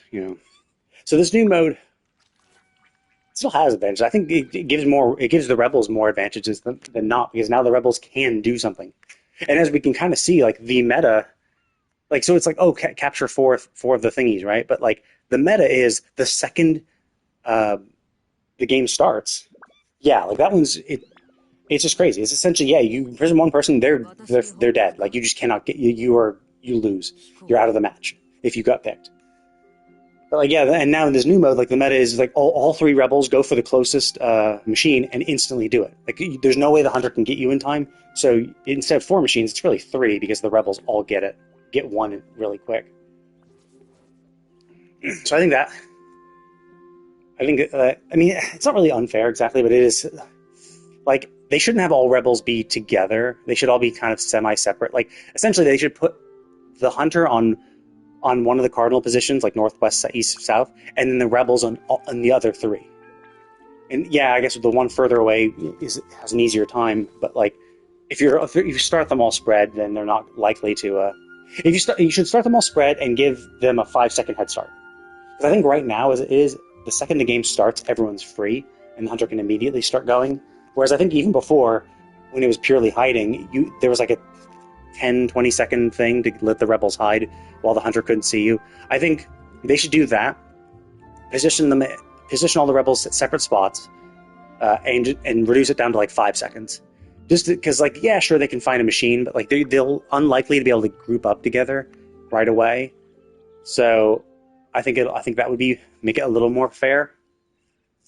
[SPEAKER 1] so this new mode still has advantages. I think it gives the rebels more advantages than not, because now the rebels can do something. And as we can kind of see, like the meta, like, so it's like, oh, capture four of the thingies, right? But like the meta is the second the game starts. Yeah, like that it's just crazy. It's essentially, yeah, you imprison one person, they're dead. Like you just cannot get you lose. You're out of the match if you got picked. But like, yeah, and now in this new mode, like the meta is like all three rebels go for the closest machine and instantly do it. Like there's no way the hunter can get you in time. So instead of 4 machines, it's really 3 because the rebels all get one really quick. So I think I mean it's not really unfair exactly, but it is like they shouldn't have all rebels be together. They should all be kind of semi-separate. Like essentially, they should put the hunter on one of the cardinal positions, like northwest, east, south, and then the rebels on the other three. And yeah, I guess the one further away has an easier time. But like, if you start them all spread, then they're not likely to. You should start them all spread and give them a 5 second head start. Because I think right now, as it is, the second the game starts, everyone's free, and the hunter can immediately start going. Whereas I think even before, when it was purely hiding, there was like a 10-20 second thing to let the rebels hide while the hunter couldn't see you. I think they should do that. Position all the rebels at separate spots, and reduce it down to like 5 seconds. Just because, like, yeah, sure they can find a machine, but like they'll unlikely to be able to group up together right away. So I think that would make it a little more fair.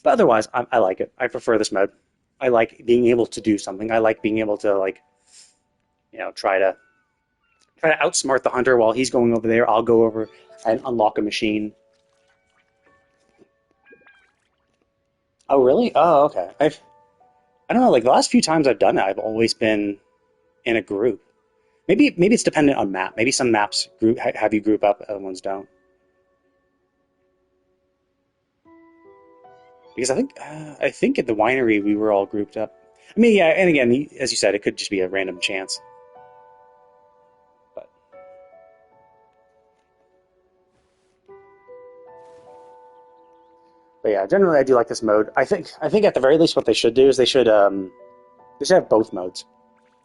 [SPEAKER 1] But otherwise, I like it. I prefer this mode. I like being able to do something. I like being able to like, try to outsmart the hunter while he's going over there. I'll go over and unlock a machine. Oh, really? Oh, okay. I don't know. Like the last few times I've done it, I've always been in a group. Maybe it's dependent on map. Maybe some maps have you group up, other ones don't. Because I think at the winery we were all grouped up. I mean, yeah, and again, as you said, it could just be a random chance. But yeah, generally I do like this mode. I think at the very least what they should do is they should have both modes.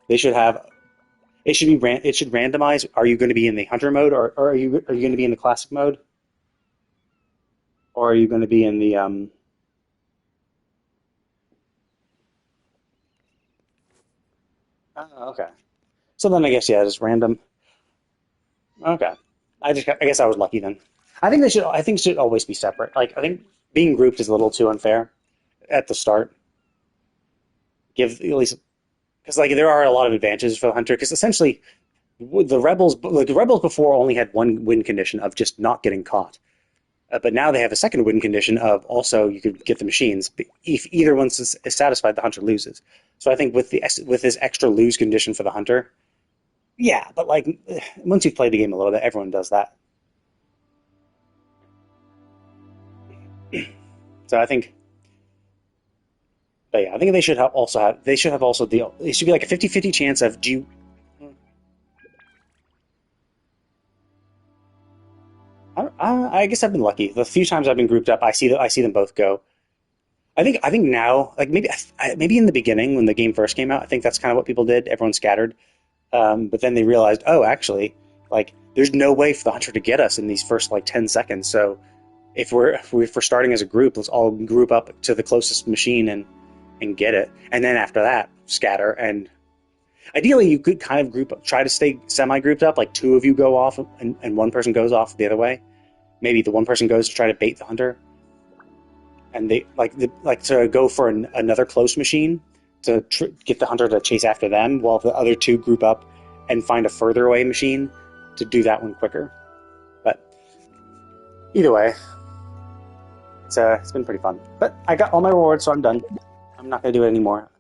[SPEAKER 1] It should randomize. Are you going to be in the hunter mode, or are you going to be in the classic mode, or are you going to be in the Oh, okay. So then I guess yeah, just random. Okay. I guess I was lucky then. I think it should always be separate. Like I think being grouped is a little too unfair at the start. Give at least because like there are a lot of advantages for the hunter because essentially the rebels before only had one win condition of just not getting caught. But now they have a second win condition of also you could get the machines. If either one is satisfied, the hunter loses. So I think with this extra lose condition for the hunter, yeah. But like once you've played the game a little bit, everyone does that. So I think, but yeah, I think they should have also it should be like a 50-50 chance of do you. I guess I've been lucky. The few times I've been grouped up, I see them both go. I think now, like maybe in the beginning when the game first came out, I think that's kind of what people did. Everyone scattered, but then they realized, oh, actually, like there's no way for the hunter to get us in these first like 10 seconds. So if we're starting as a group, let's all group up to the closest machine and get it, and then after that scatter. And ideally, you could kind of group up, try to stay semi-grouped up, like two of you go off and one person goes off the other way. Maybe the one person goes to try to bait the hunter, and they like to go for another close machine to get the hunter to chase after them, while the other two group up and find a further away machine to do that one quicker. But either way, it's been pretty fun. But I got all my rewards, so I'm done. I'm not gonna do it anymore.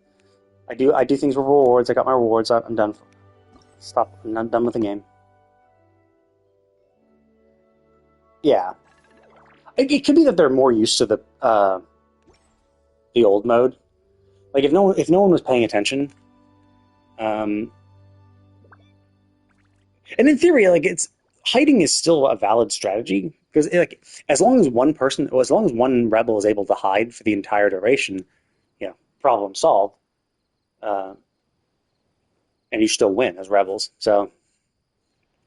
[SPEAKER 1] I do things with rewards. I got my rewards. I'm done. Stop. I'm done with the game. Yeah, it could be that they're more used to the old mode. Like if no one was paying attention, and in theory, like hiding is still a valid strategy because like as long as one rebel is able to hide for the entire duration, problem solved. And you still win as rebels. So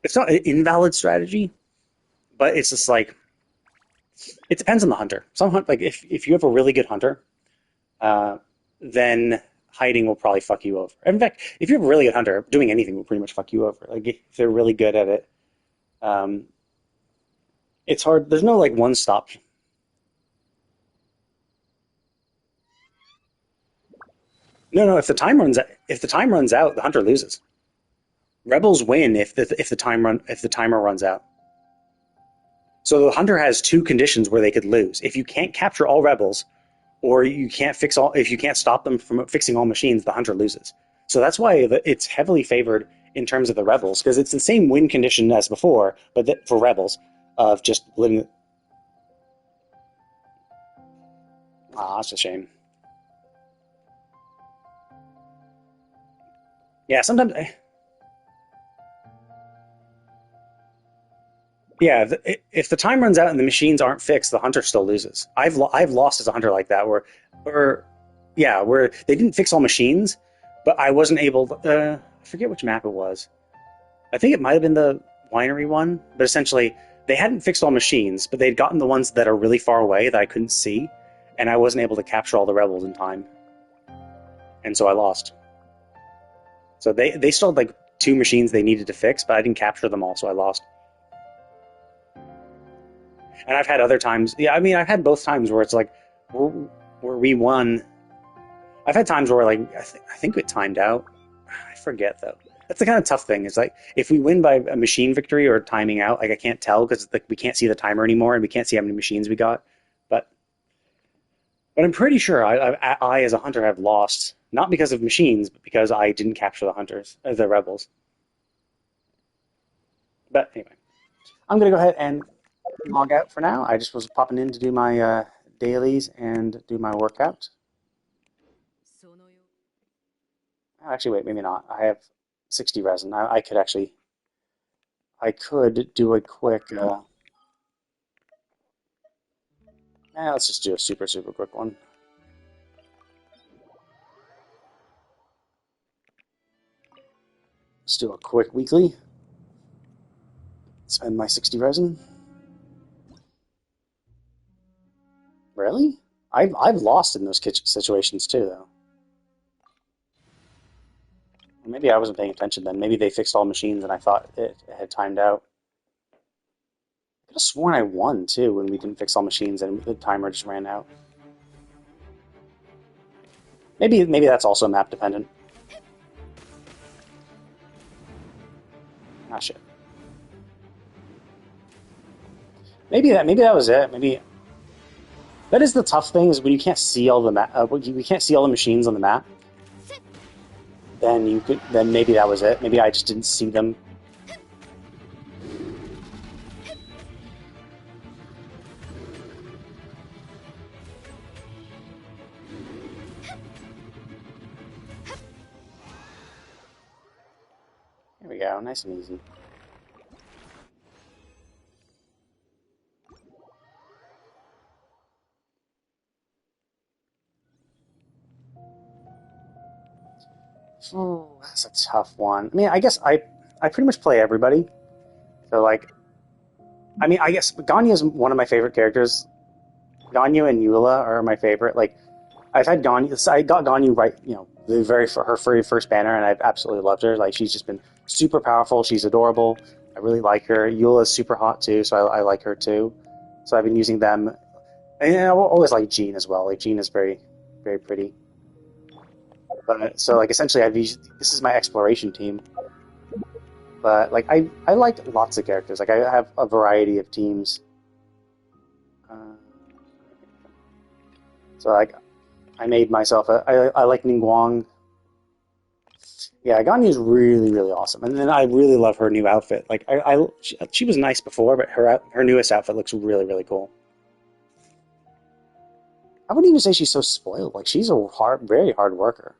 [SPEAKER 1] it's not an invalid strategy, but it's just like it depends on the hunter. Like if you have a really good hunter, then hiding will probably fuck you over. In fact, if you have a really good hunter, doing anything will pretty much fuck you over. Like if they're really good at it, it's hard. There's no like one stop. No. If the time runs out, the hunter loses. Rebels win if the timer runs out. So the hunter has two conditions where they could lose. If you can't capture all rebels, or you can't fix all, if you can't stop them from fixing all machines, the hunter loses. So that's why it's heavily favored in terms of the rebels, because it's the same win condition as before, but for rebels of just living. Ah, that's a shame. Yeah, sometimes. Yeah, if the time runs out and the machines aren't fixed, the hunter still loses. I've lost as a hunter like that, where yeah, where they didn't fix all machines, but I wasn't able. I forget which map it was. I think it might have been the winery one, but essentially they hadn't fixed all machines, but they'd gotten the ones that are really far away that I couldn't see, and I wasn't able to capture all the rebels in time, and so I lost. So they still had like two machines they needed to fix, but I didn't capture them all, so I lost. And I've had other times. Yeah, I mean, I've had both times where it's like where we won. I've had times where like I think it timed out. I forget though. That's the kind of tough thing. Is like if we win by a machine victory or timing out, like I can't tell because like we can't see the timer anymore and we can't see how many machines we got. But but I'm pretty sure I as a hunter have lost not because of machines, but because I didn't capture the hunters, the rebels. But anyway, I'm gonna go ahead and log out for now. I just was popping in to do my dailies and do my workout.
[SPEAKER 2] そのよ
[SPEAKER 1] Actually, wait, maybe not. I have 60 resin. I could actually, I could do a quick. Let's just do a super quick one. Let's do a quick weekly. Spend my 60 resin. Really? I've lost in those kitchen situations too, though. Maybe I wasn't paying attention then. Maybe they fixed all machines and I thought it had timed out. I could have sworn I won too when we didn't fix all machines and the timer just ran out. Maybe that's also map dependent. Ah shit. Maybe that was it. Maybe that is the tough thing is when you can't see all the we can't see all the machines on the map. Then maybe that was it. Maybe I just didn't see them. There we go, nice and easy. Oh, that's a tough one. I mean, I guess I pretty much play everybody. So like, I mean, I guess Ganyu is one of my favorite characters. Ganyu and Eula are my favorite. Like, I've had Ganyu. So I got Ganyu right, her very first banner, and I've absolutely loved her. Like, she's just been super powerful. She's adorable. I really like her. Eula's super hot too, so I like her too. So I've been using them. And I always like Jean as well. Like Jean is very, very pretty. But so like essentially, this is my exploration team. But like I like lots of characters. Like I have a variety of teams. So like I made myself I like Ningguang. Yeah, Ganyu is really really awesome, and then I really love her new outfit. Like she was nice before, but her newest outfit looks really really cool. I wouldn't even say she's so spoiled. Like she's a very hard worker.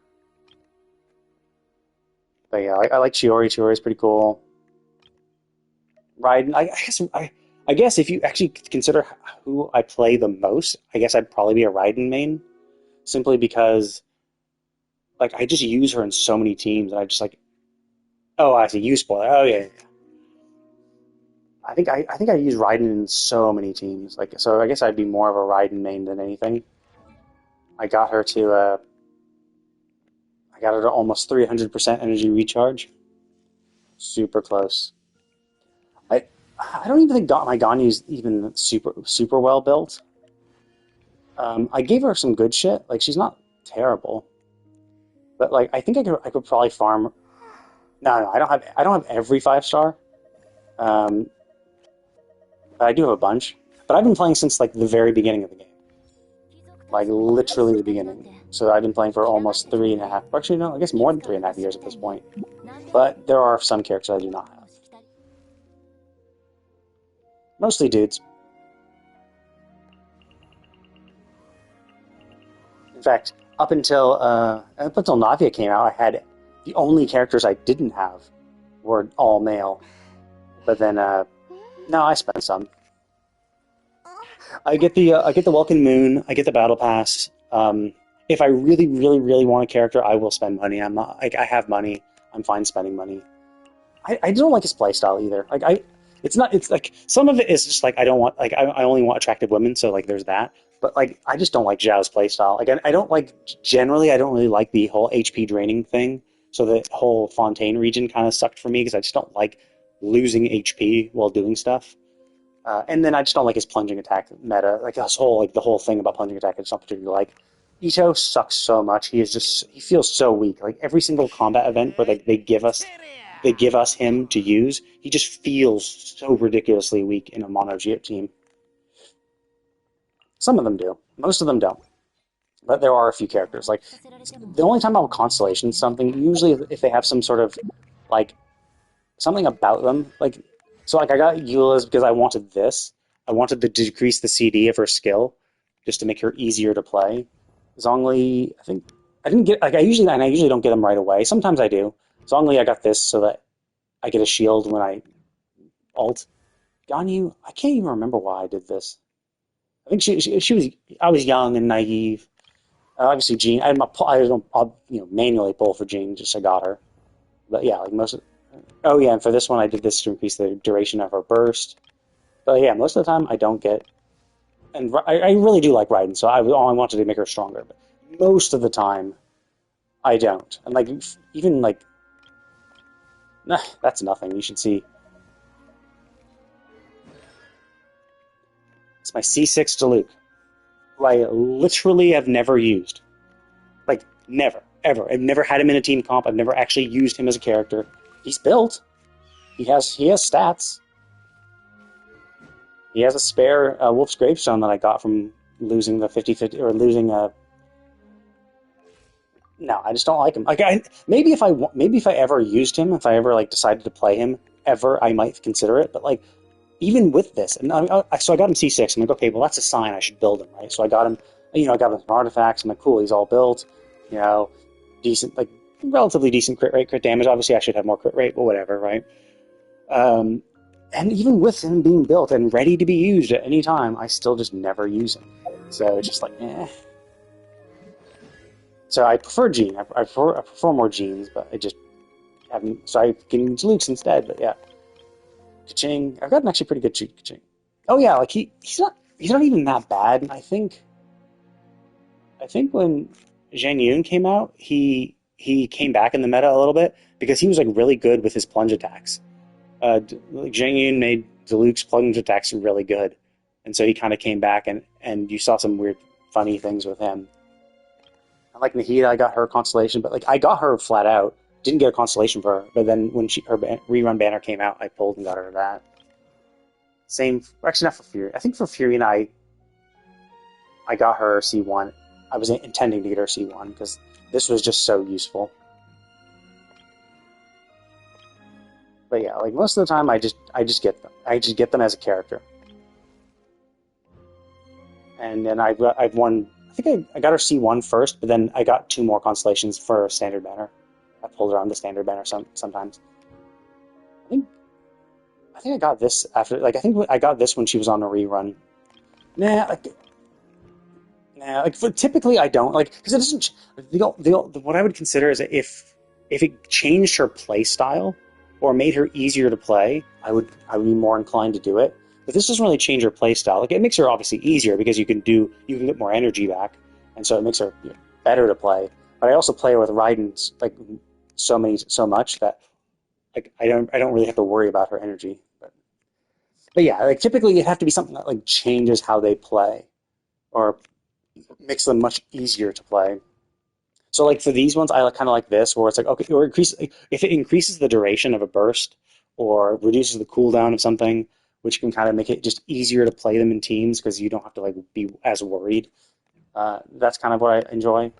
[SPEAKER 1] But yeah, I like Chiori. Chiori is pretty cool. Raiden, I guess if you actually consider who I play the most, I guess I'd probably be a Raiden main, simply because like I just use her in so many teams, and I just like, oh, I see you spoiler. Oh yeah, yeah. I think I use Raiden in so many teams. Like so, I guess I'd be more of a Raiden main than anything. I got her to almost 300% energy recharge. Super close. I I don't even think my Ganyu's even super well built. I gave her some good shit. Like she's not terrible, but like I think I could probably farm. No, I don't have every 5-star. Um, I do have a bunch, but I've been playing since like the very beginning of the game, like literally the beginning. So I've been playing for almost 3.5. Actually, no, I guess more than 3.5 years at this point. But there are some characters I do not have. Mostly dudes. In fact, up until Navia came out, I had the only characters I didn't have were all male. But then, no, I spent some. I get the Welkin Moon. I get the Battle Pass. If I really, really, really want a character, I will spend money. I'm not like I have money. I'm fine spending money. I don't like his playstyle either. It's not. It's like some of it is just like I don't want. Like I only want attractive women. So like there's that. But like I just don't like Zhao's playstyle. Like I don't like generally. I don't really like the whole HP draining thing. So the whole Fontaine region kind of sucked for me because I just don't like losing HP while doing stuff. And then I just don't like his plunging attack meta. Like the whole thing about plunging attack I just don't particularly like. Ito sucks so much. He feels so weak. Like every single combat event where they give us him to use, he just feels so ridiculously weak in a mono team. Some of them do. Most of them don't. But there are a few characters. Like the only time I'll constellation something, usually if they have some sort of like something about them, like so like I got Eula's because I wanted this. I wanted to decrease the CD of her skill just to make her easier to play. Zhongli, I think I didn't get like I usually don't get them right away. Sometimes I do. Zhongli, I got this so that I get a shield when I ult. Ganyu, I can't even remember why I did this. I think she was. I was young and naive. Obviously, Jean. I don't manually pull for Jean. Just I got her. But yeah, like most. Oh yeah, and for this one, I did this to increase the duration of her burst. But yeah, most of the time I don't get. And I really do like Raiden, so I wanted to make her stronger. But most of the time, I don't. And like even like, nah, that's nothing. You should see. It's my C6 Diluc, who I literally have never used. Like never, ever. I've never had him in a team comp. I've never actually used him as a character. He's built. He has stats. He has a spare Wolf's Gravestone that I got from losing the 50-50 or losing a. No, I just don't like him. Like maybe if I ever used him, if I ever like decided to play him ever, I might consider it. But like even with this, and so I got him C6. I'm like, okay, well that's a sign I should build him, right? So I got him. I got him some artifacts. I'm like, cool, he's all built. Decent, like relatively decent crit rate, crit damage. Obviously, I should have more crit rate, but whatever, right? And even with him being built and ready to be used at any time, I still just never use him. So it's just like, eh. So I prefer Jean. I prefer more Jeans, but I just haven't. So I can use Luke's instead. But yeah, Kaching. I've got an actually pretty good Kaching. Oh yeah, like he's not even that bad. I think when Zhang Yun came out, he came back in the meta a little bit because he was like really good with his plunge attacks. Zhang Yun made Diluc's plunge attacks really good, and so he kind of came back, and you saw some weird, funny things with him. I like Nahida, I got her constellation, but like I got her flat out. Didn't get a constellation for her, but then when her rerun banner came out, I pulled and got her that. Same, actually not for Fury. I think for Fury and I got her C1. I was intending to get her C1 because this was just so useful. But yeah, like most of the time, I just get them. I just get them as a character. And then I've won. I think I got her C1 first, but then I got 2 more constellations for a standard banner. I pulled her on the standard banner sometimes. I think I got this after. Like I think I got this when she was on a rerun. Typically I don't like because it doesn't. What I would consider is that if it changed her play style or made her easier to play, I would be more inclined to do it. But this doesn't really change her play style. Like it makes her obviously easier because you can get more energy back, and so it makes her better to play. But I also play her with Raiden like so much that like I don't really have to worry about her energy. But yeah, like typically it'd have to be something that like changes how they play, or makes them much easier to play. So like for these ones, I kind of like this, where it's like okay, or if it increases the duration of a burst, or reduces the cooldown of something, which can kind of make it just easier to play them in teams because you don't have to like be as worried. That's kind of what I enjoy.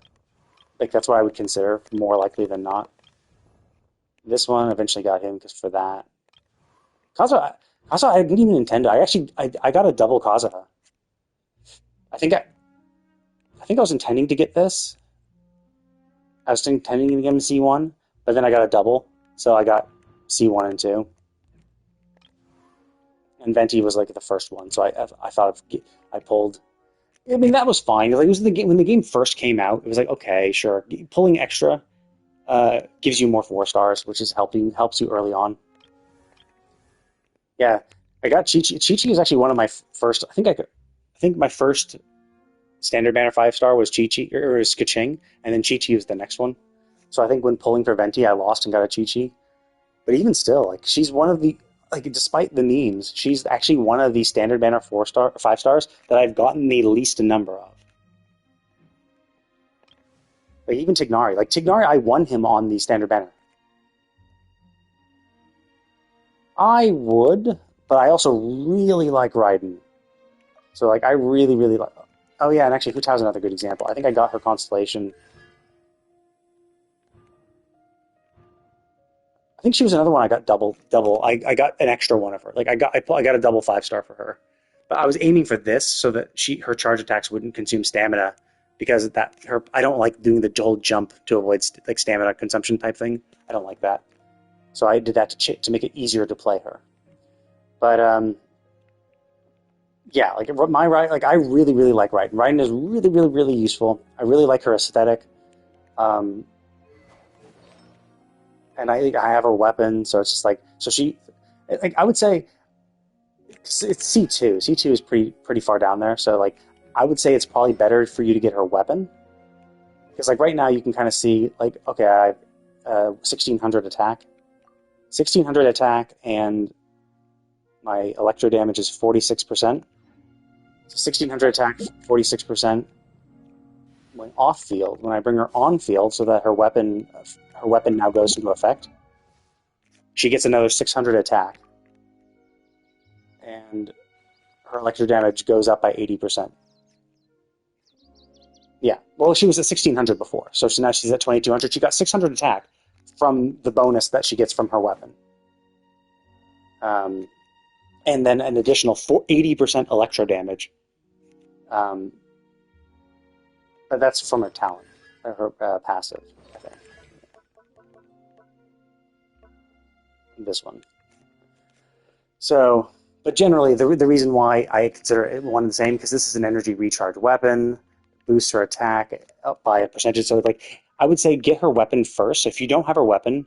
[SPEAKER 1] Like that's what I would consider more likely than not. This one eventually got him because for that. Kazuha, Kazuha, I didn't even intend to. I got a double Kazuha. I think I, I think I was intending to get this. I was intending to get him C1, but then I got a double, so I got C1 and 2. And Venti was like the first one, so I thought I pulled. I mean that was fine. Like it was the game when the game first came out. It was like okay, sure, pulling extra gives you more 4 stars, which is helps you early on. Yeah, I got Chi-Chi. Chi-Chi is actually one of my first. I think my first standard banner 5 star was Chi-Chi or was Kaching, and then Chi-Chi was the next one. So I think when pulling for Venti, I lost and got a Chi-Chi. But even still, like she's one of the like despite the memes, she's actually one of the standard banner 5 stars that I've gotten the least number of. Like even Tignari, I won him on the standard banner. I would, but I also really like Raiden. So like I really really like. Oh yeah, and actually, Hu Tao's another good example. I think I got her constellation. I think she was another one I got double. I got an extra one of her. Like I got a double 5 star for her. But I was aiming for this so that her charge attacks wouldn't consume stamina because I don't like doing the whole jump to avoid like stamina consumption type thing. I don't like that. So I did that to make it easier to play her. But yeah, like I really really like Raiden. Raiden is really really really useful. I really like her aesthetic. Um, and I have her weapon, so it's just like like I would say it's C2. C2 is pretty far down there, so like I would say it's probably better for you to get her weapon because like right now you can kind of see like okay I have 1600 attack, 1600 attack, and my electro damage is 46%. So 1600 attack, 46%. When off field, when I bring her on field, so that her weapon now goes into effect, she gets another 600 attack, and her electro damage goes up by 80%. Yeah, well, she was at 1600 before, so now she's at 2200. She got 600 attack from the bonus that she gets from her weapon. And then an additional 80% electro damage. But that's from her talent, her passive, I think. This one. So, but generally, the reason why I consider it one and the same, because this is an energy recharge weapon, boosts her attack up by a percentage. So, like, I would say get her weapon first. If you don't have her weapon,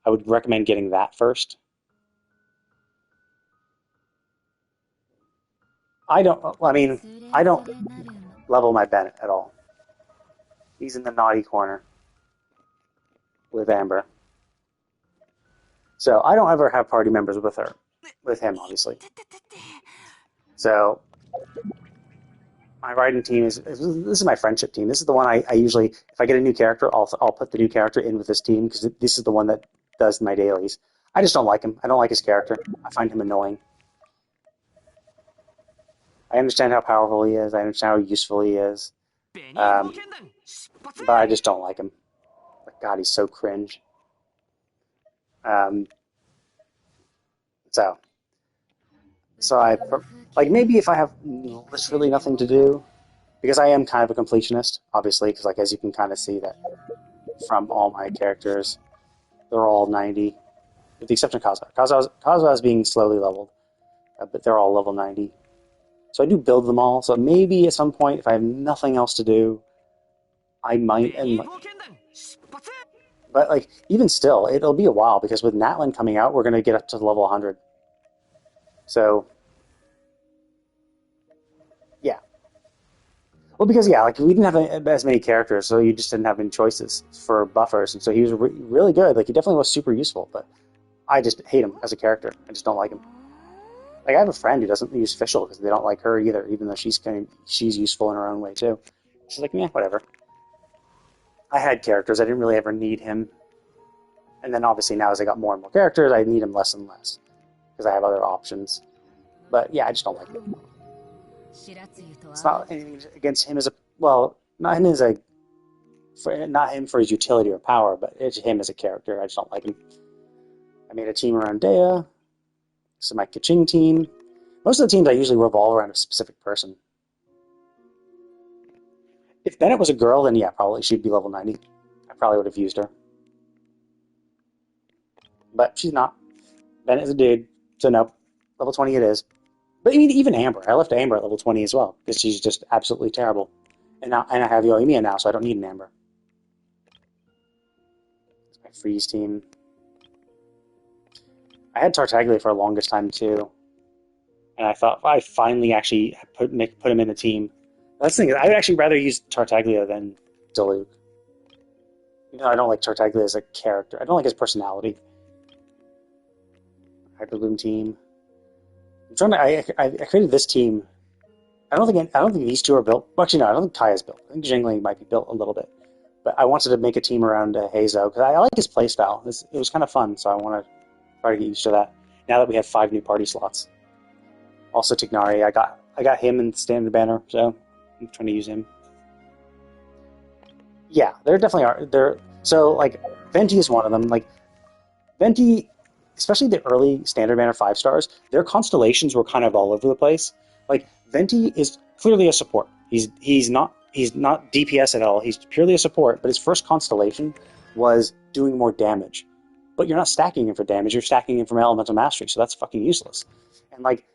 [SPEAKER 1] I would recommend getting that first. I don't level my Bennett at all. He's in the naughty corner with Amber. So I don't ever have party members with him, obviously. So my Raiden team this is my friendship team. This is the one I usually, if I get a new character, I'll put the new character in with this team because this is the one that does my dailies. I just don't like him. I don't like his character. I find him annoying. I understand how powerful he is. I understand how useful he is. But I just don't like him. God, he's so cringe. So I like maybe if I have literally nothing to do, because I am kind of a completionist, obviously, because like as you can kind of see that from all my characters, they're all 90, with the exception of Kazuha. Kazuha is being slowly leveled, but they're all level 90. So I do build them all. So maybe at some point, if I have nothing else to do, I might. But like even still, it'll be a while because with Natlin coming out, we're going to get up to level 100. So yeah. Well, because yeah, like we didn't have as many characters, so you just didn't have any choices for buffers, and so he was really good. Like he definitely was super useful, but I just hate him as a character. I just don't like him. Like I have a friend who doesn't use Fischl because they don't like her either, even though she's useful in her own way too. She's like, yeah, whatever. I had characters. I didn't really ever need him. And then obviously now as I got more and more characters, I need him less and less because I have other options. But yeah, I just don't like it. It's not anything against him as a well, not him as a not him for his utility or power, but it's him as a character. I just don't like him. I made a team around Dea. This is my Kaching team. Most of the teams I usually revolve around a specific person. If Bennett was a girl, then yeah, probably she'd be level 90. I probably would have used her. But she's not. Bennett's a dude, so no. Level 20 it is. But I mean, even Amber. I left Amber at level 20 as well, because she's just absolutely terrible. And I have Yoimiya now, so I don't need an Amber. It's my Freeze team. I had Tartaglia for the longest time, too. And I thought I finally actually put him in the team. That's the thing. I would actually rather use Tartaglia than Diluc. You know, I don't like Tartaglia as a character. I don't like his personality. Hyperloom team. I'm trying to. I created this team. I don't think these two are built. Well, actually, no. I don't think Kaya's built. I think Jingling might be built a little bit. But I wanted to make a team around Heizo because I like his playstyle. It was kind of fun, so I want to try to get used to that. Now that we have 5 new party slots. Also, Tignari. I got him in standard banner, so I'm trying to use him. Yeah, there definitely are. So, like, Venti is one of them. Like, Venti, especially the early standard banner 5 stars, their constellations were kind of all over the place. Like, Venti is clearly a support. He's not DPS at all. He's purely a support, but his first constellation was doing more damage. But you're not stacking him for damage, you're stacking him from Elemental Mastery, so that's fucking useless. And, like,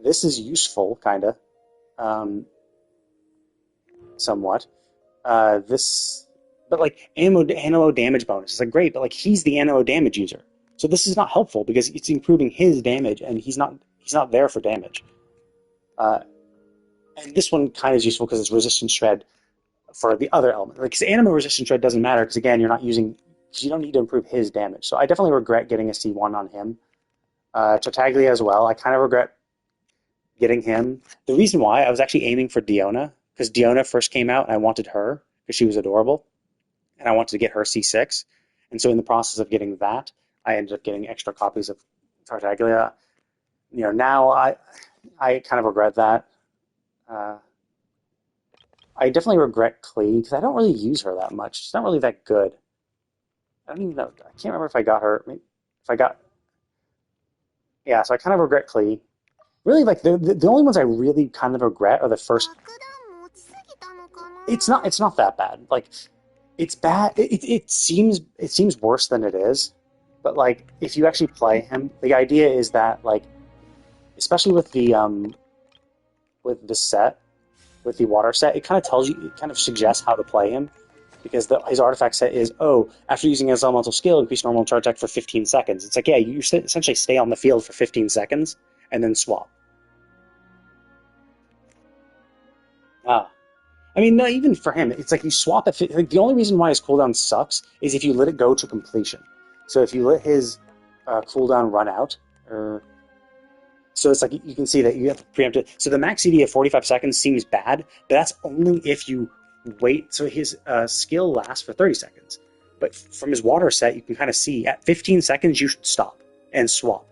[SPEAKER 1] this is useful, kind of, somewhat. But like ammo damage bonus is like great, but like he's the ammo damage user, so this is not helpful because it's improving his damage, and he's not there for damage. And this one kind of is useful because it's resistance shred for the other element. Like, because animal resistance shred doesn't matter because again, you don't need to improve his damage. So I definitely regret getting a C1 on him. Tartaglia as well. I kind of regret getting him. The reason why I was actually aiming for Diona, because Diona first came out and I wanted her because she was adorable, and I wanted to get her C6. And so in the process of getting that, I ended up getting extra copies of Tartaglia. You know, now I kind of regret that. I definitely regret Klee because I don't really use her that much. She's not really that good. I don't even know. I can't remember if I got her. Yeah, so I kind of regret Klee. Really, like the only ones I really kind of regret are the first. It's not that bad. Like, it's bad. It seems worse than it is. But like, if you actually play him, the idea is that, like, especially with the set, with the water set, it kind of tells you, it kind of suggests how to play him, because his artifact set is, after using his elemental skill, increase normal charge attack for 15 seconds. It's like, yeah, you essentially stay on the field for 15 seconds and then swap. I mean, no, even for him, it's like you swap at. Like, the only reason why his cooldown sucks is if you let it go to completion. So if you let his cooldown run out, so it's like you can see that you have to preempt it. So the max CD of 45 seconds seems bad, but that's only if you wait. So his skill lasts for 30 seconds. But from his water set, you can kind of see at 15 seconds you should stop and swap.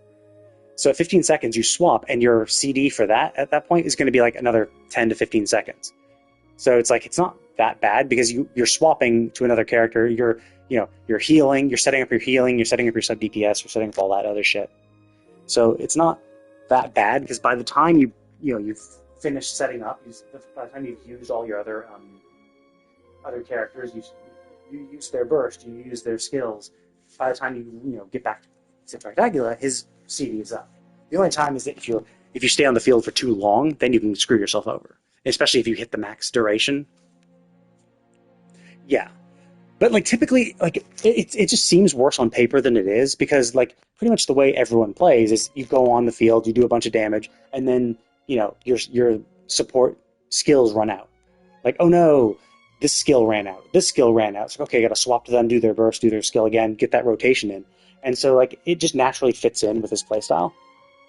[SPEAKER 1] So at 15 seconds you swap, and your CD for that at that point is going to be like another 10 to 15 seconds. So it's like, it's not that bad because you're swapping to another character. You're healing. You're setting up your healing. You're setting up your sub DPS. You're setting up all that other shit. So it's not that bad because by the time you've finished setting up, by the time you've used all your other characters, you use their burst, you use their skills. By the time you get back to Tartaglia, his CD is up. The only time is that if you stay on the field for too long, then you can screw yourself over. Especially if you hit the max duration. Yeah. But like typically, like it just seems worse on paper than it is, because like pretty much the way everyone plays is you go on the field, you do a bunch of damage, and then your support skills run out. Like, oh no, this skill ran out. This skill ran out. It's like, okay, I got to swap to them, do their burst, do their skill again, get that rotation in. And so like it just naturally fits in with his playstyle.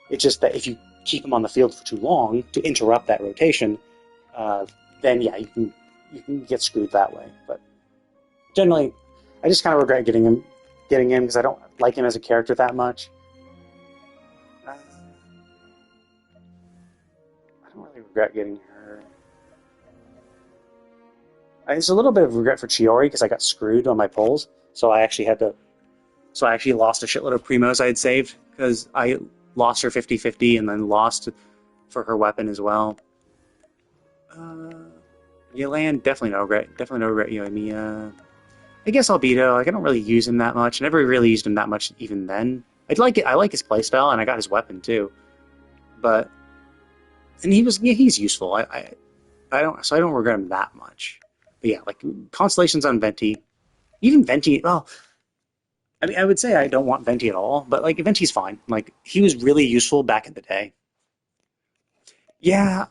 [SPEAKER 1] It's just that if you keep him on the field for too long to interrupt that rotation, then yeah, you can get screwed that way. But generally, I just kind of regret getting him because I don't like him as a character that much. I don't really regret getting her. There's a little bit of regret for Chiori because I got screwed on my pulls, so I actually had to. So I actually lost a shitload of primos I had saved because I lost her 50-50 and then lost for her weapon as well. Yelan, definitely no regret. Definitely no regret. I guess Albedo. Like I don't really use him that much. I never really used him that much even then. I'd like it. I like his playstyle, and I got his weapon too. But and he's useful. I don't regret him that much. But yeah, like constellations on Venti, even Venti. Well, I mean, I would say I don't want Venti at all, but like Venti's fine. Like he was really useful back in the day. Yeah,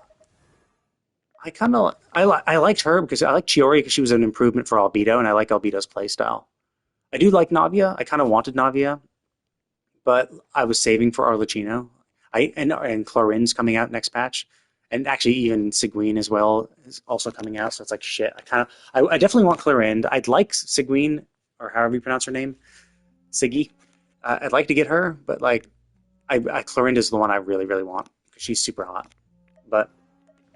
[SPEAKER 1] I liked her because I like Chiori because she was an improvement for Albedo, and I like Albedo's playstyle. I do like Navia. I kind of wanted Navia, but I was saving for Arlecchino. And Clorin's coming out next patch, and actually even Seguin as well is also coming out. So it's like shit. I definitely want Clorin. I'd like Seguin or however you pronounce her name, Siggy. I'd like to get her, but like Clorinda is the one I really really want because she's super hot. But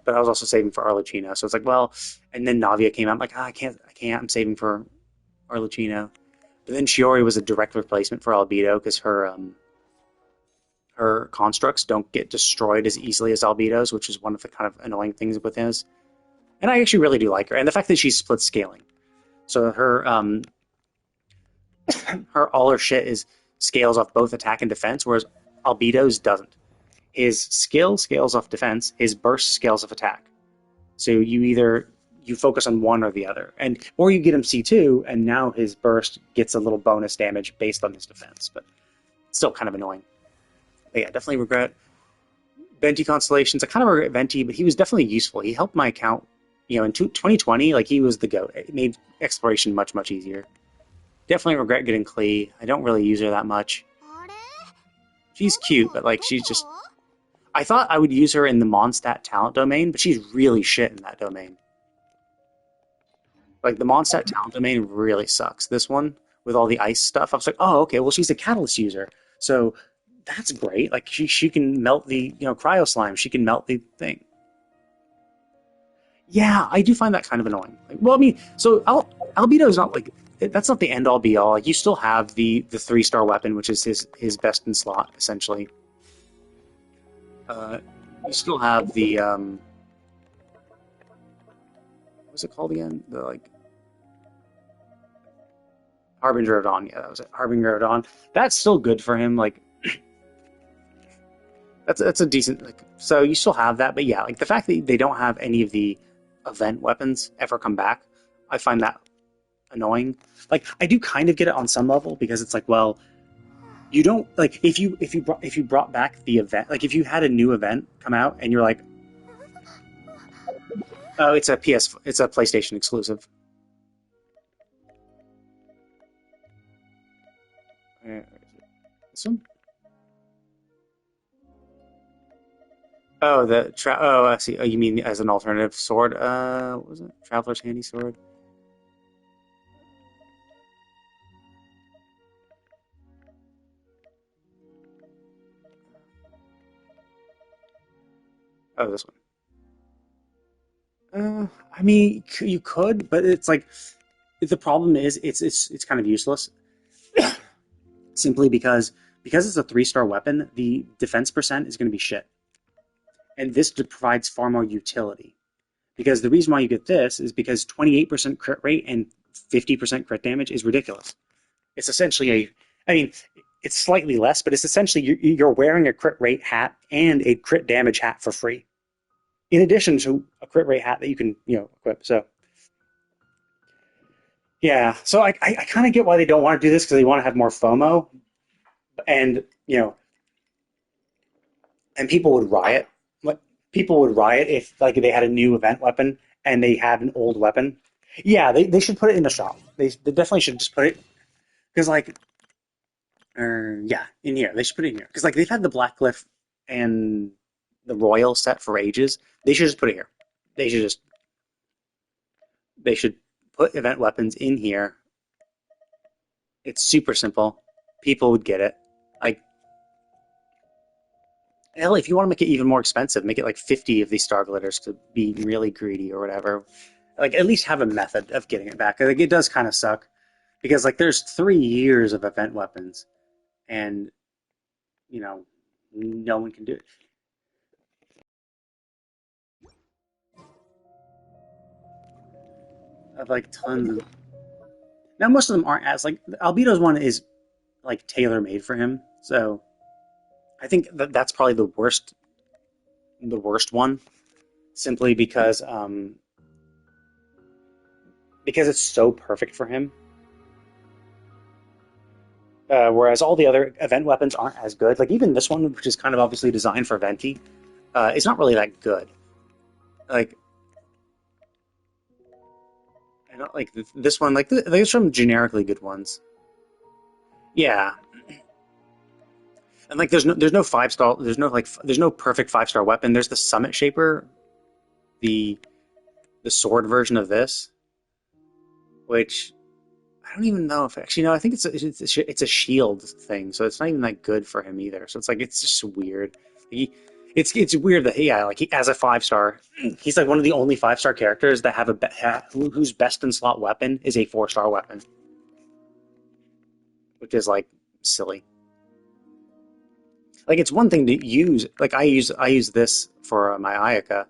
[SPEAKER 1] I was also saving for Arlecchino, so it's like well, and then Navia came out. I'm like I can't. I'm saving for Arlecchino. But then Shiori was a direct replacement for Albedo because her constructs don't get destroyed as easily as Albedo's, which is one of the kind of annoying things with his. And I actually really do like her, and the fact that she's split scaling. So all her shit is scales off both attack and defense, whereas Albedo's doesn't. His skill scales off defense, his burst scales off attack. So you focus on one or the other, or you get him C2, and now his burst gets a little bonus damage based on his defense, but it's still kind of annoying. But yeah, definitely regret Venti Constellations. I kind of regret Venti, but he was definitely useful. He helped my account, in 2020, like he was the GOAT. It made exploration much, much easier. Definitely regret getting Klee. I don't really use her that much. She's cute, but like she's just... I thought I would use her in the Mondstadt talent domain, but she's really shit in that domain. Like the Mondstadt talent domain really sucks. This one, with all the ice stuff, I was like, oh, okay, well she's a catalyst user. So that's great. Like she can melt the cryo slime. She can melt the thing. Yeah, I do find that kind of annoying. Like, well, I mean, so Albedo is not like that's not the end all be all. Like you still have the 3-star weapon, which is his best in slot essentially. You still have the what's it called again? The like Harbinger of Dawn. Yeah, that was it. Harbinger of Dawn. That's still good for him. Like that's a decent. Like, so you still have that, but yeah, like the fact that they don't have any of the event weapons ever come back, I find that annoying. Like I do kind of get it on some level because it's like, well, you don't like if you brought back the event, like if you had a new event come out and you're like, oh, it's a PlayStation exclusive. This one? Oh, I see. Oh, you mean as an alternative sword? What was it? Traveler's Handy Sword. Oh, this one. I mean, you could, but it's like the problem is it's kind of useless. Simply because it's a 3-star weapon, the defense percent is going to be shit, and this provides far more utility. Because the reason why you get this is because 28% crit rate and 50% crit damage is ridiculous. It's essentially it's slightly less, but it's essentially you're wearing a crit rate hat and a crit damage hat for free, in addition to a crit rate hat that you can equip. So yeah, so I kind of get why they don't want to do this because they want to have more FOMO, and and people would riot. Like people would riot if like they had a new event weapon and they had an old weapon. Yeah, they should put it in the shop. They definitely should just put it because like yeah, in here they should put it in here because like they've had the Blackcliff and the Royal set for ages. They should just put it here. They should just put event weapons in here. It's super simple. People would get it. Like Hell, if you want to make it even more expensive, make it like 50 of these star glitters to be really greedy or whatever. Like at least have a method of getting it back. Like it does kind of suck because like there's 3 years of event weapons, and you know no one can do it. Of like tons of now most of them aren't as like Albedo's one is like tailor made for him, so I think that's probably the worst one simply because it's so perfect for him. Whereas all the other event weapons aren't as good. Like even this one, which is kind of obviously designed for Venti, it's not really that good. Like I don't like this one. Like there's some generically good ones. Yeah, and like there's no 5 star. There's no perfect 5 star weapon. There's the Summit Shaper, the the sword version of this, which I don't even know if actually no. I think it's a shield thing, so it's not even that good for him either. So it's like it's just weird. He, it's weird that yeah, like he as a 5 star, he's like one of the only 5 star characters that have whose best in slot weapon is a 4 star weapon, which is like silly. Like it's one thing to use. Like I use this for my Ayaka.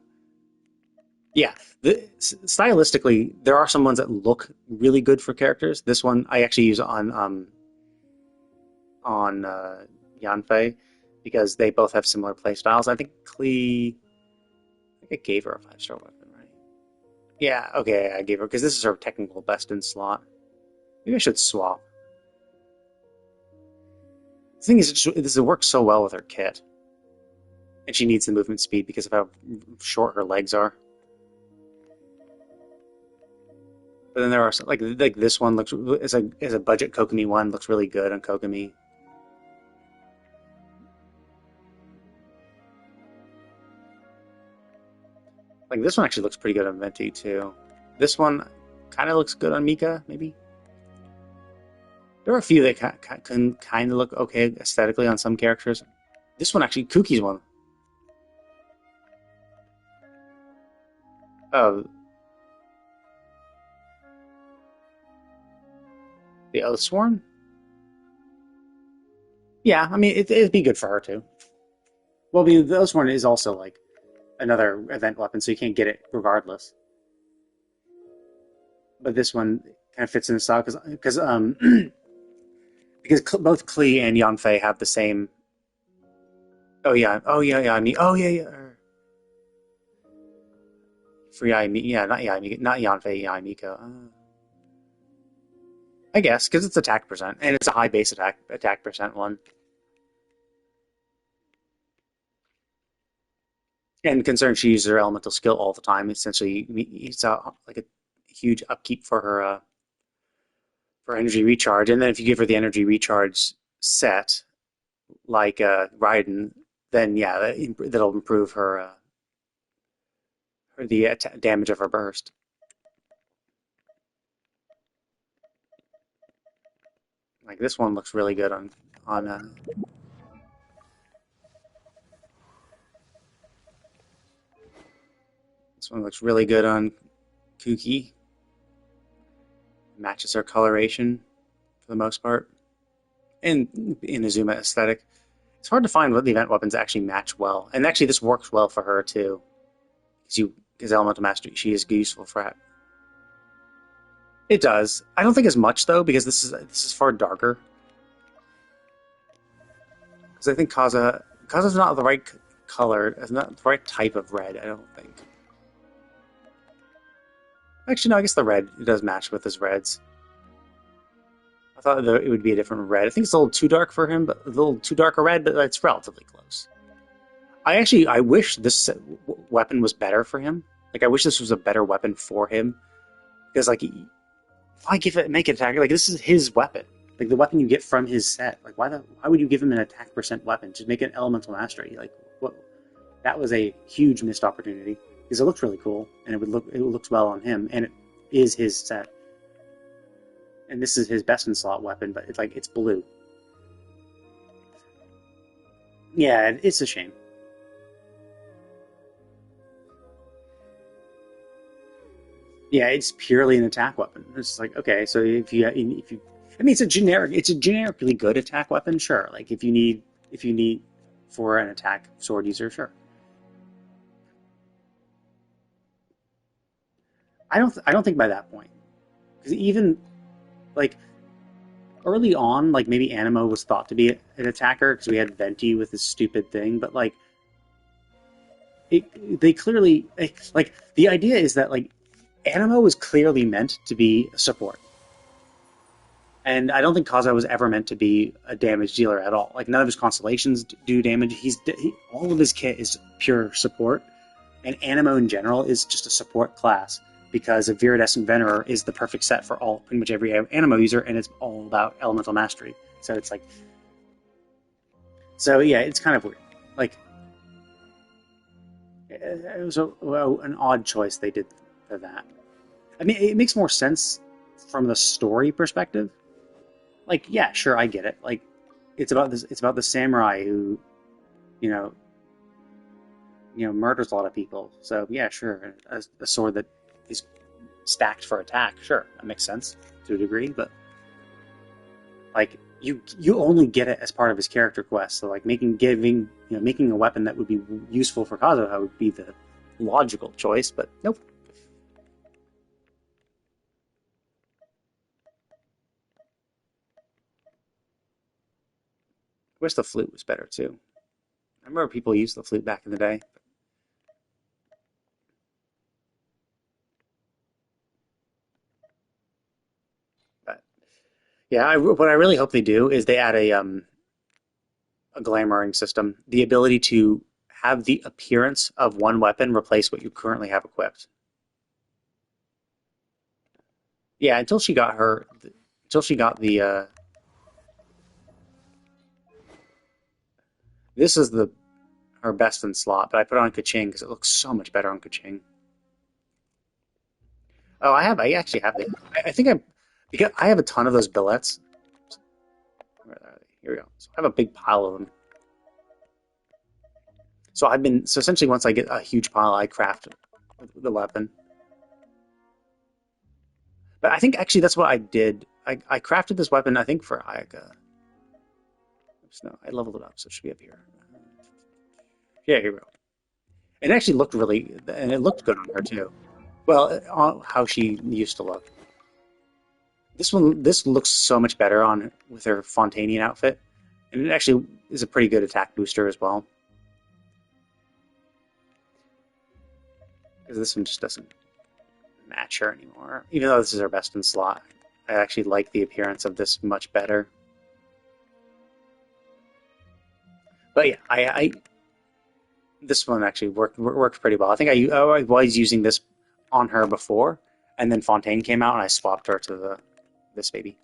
[SPEAKER 1] Yeah, stylistically, there are some ones that look really good for characters. This one I actually use on Yanfei because they both have similar play styles. I think Klee, I think I gave her a 5 star weapon, right? Yeah, okay, I gave her because this is her technical best in slot. Maybe I should swap. The thing is, this works so well with her kit, and she needs the movement speed because of how short her legs are. But then there are some, like this one looks as a budget Kokomi one looks really good on Kokomi. Like this one actually looks pretty good on Venti too. This one kind of looks good on Mika, maybe. There are a few that can kind of look okay aesthetically on some characters. This one actually, Kuki's one. Oh, the Oathsworn? Yeah, I mean, it'd be good for her too. Well, I mean, the Oathsworn is also like another event weapon, so you can't get it regardless. But this one kind of fits in the style because both Klee and Yanfei have the same. Oh yeah. I mean, oh yeah. For yeah, not not Yanfei, Yaimiko. I guess because it's attack percent and it's a high base attack percent one. And concerned she uses her elemental skill all the time. Essentially, it's like a huge upkeep for energy recharge. And then if you give her the energy recharge set, like Raiden, then yeah, that'll improve the damage of her burst. Like this one looks really good on. This one looks really good on Kuki. Matches her coloration for the most part, and in Azuma aesthetic. It's hard to find what the event weapons actually match well, and actually this works well for her too, because Elemental Mastery she is useful for that. It does. I don't think as much though, because this is far darker. Because I think Kaza's not the right color, it's not the right type of red. I don't think. Actually, no. I guess the red it does match with his reds. I thought it would be a different red. I think it's a little too dark for him, but a little too dark a red, but it's relatively close. I wish this weapon was better for him. Like I wish this was a better weapon for him because like why make it attack? Like this is his weapon, like the weapon you get from his set. Like why would you give him an attack percent weapon? Just make it elemental mastery. Like what? That was a huge missed opportunity because it looks really cool and it looks well on him and it is his set. And this is his best in slot weapon, but it's blue. Yeah, it's a shame. Yeah, it's purely an attack weapon. It's like, okay, so if you, I mean, it's a generically good attack weapon, sure. Like if you need for an attack sword user, sure. I don't think by that point, because even like early on, like maybe Animo was thought to be an attacker because we had Venti with his stupid thing, but like they clearly like the idea is that like Animo was clearly meant to be a support. And I don't think Kaza was ever meant to be a damage dealer at all. Like none of his constellations do damage. All of his kit is pure support, and Animo in general is just a support class because a Viridescent Venerer is the perfect set for all pretty much every Animo user, and it's all about elemental mastery. So it's like, so yeah, it's kind of weird. Like it was an odd choice they did for that. I mean, it makes more sense from the story perspective. Like, yeah, sure, I get it. Like, it's about this. It's about the samurai who, you know, murders a lot of people. So yeah, sure, a sword that is stacked for attack. Sure, that makes sense to a degree. But like, you only get it as part of his character quest. So like, making a weapon that would be useful for Kazuha would be the logical choice. But nope. I wish the flute was better too. I remember people used the flute back in the day. But yeah, what I really hope they do is they add a glamoring system, the ability to have the appearance of one weapon replace what you currently have equipped. Yeah, until she got the this is the her best in slot, but I put it on Kaching because it looks so much better on Kaching. Oh, I actually have it. I think because I have a ton of those billets. Where are they? Here we go. So I have a big pile of them. So essentially once I get a huge pile, I craft the weapon. But I think actually that's what I did. I crafted this weapon, I think, for Ayaka. No, I leveled it up, so it should be up here. Yeah, here we go. It actually looked really, and it looked good on her too. Well, how she used to look. This looks so much better on with her Fontanian outfit, and it actually is a pretty good attack booster as well. Because this one just doesn't match her anymore. Even though this is her best in slot, I actually like the appearance of this much better. But yeah, I this one actually worked pretty well. I think I was using this on her before, and then Fontaine came out, and I swapped her to this baby.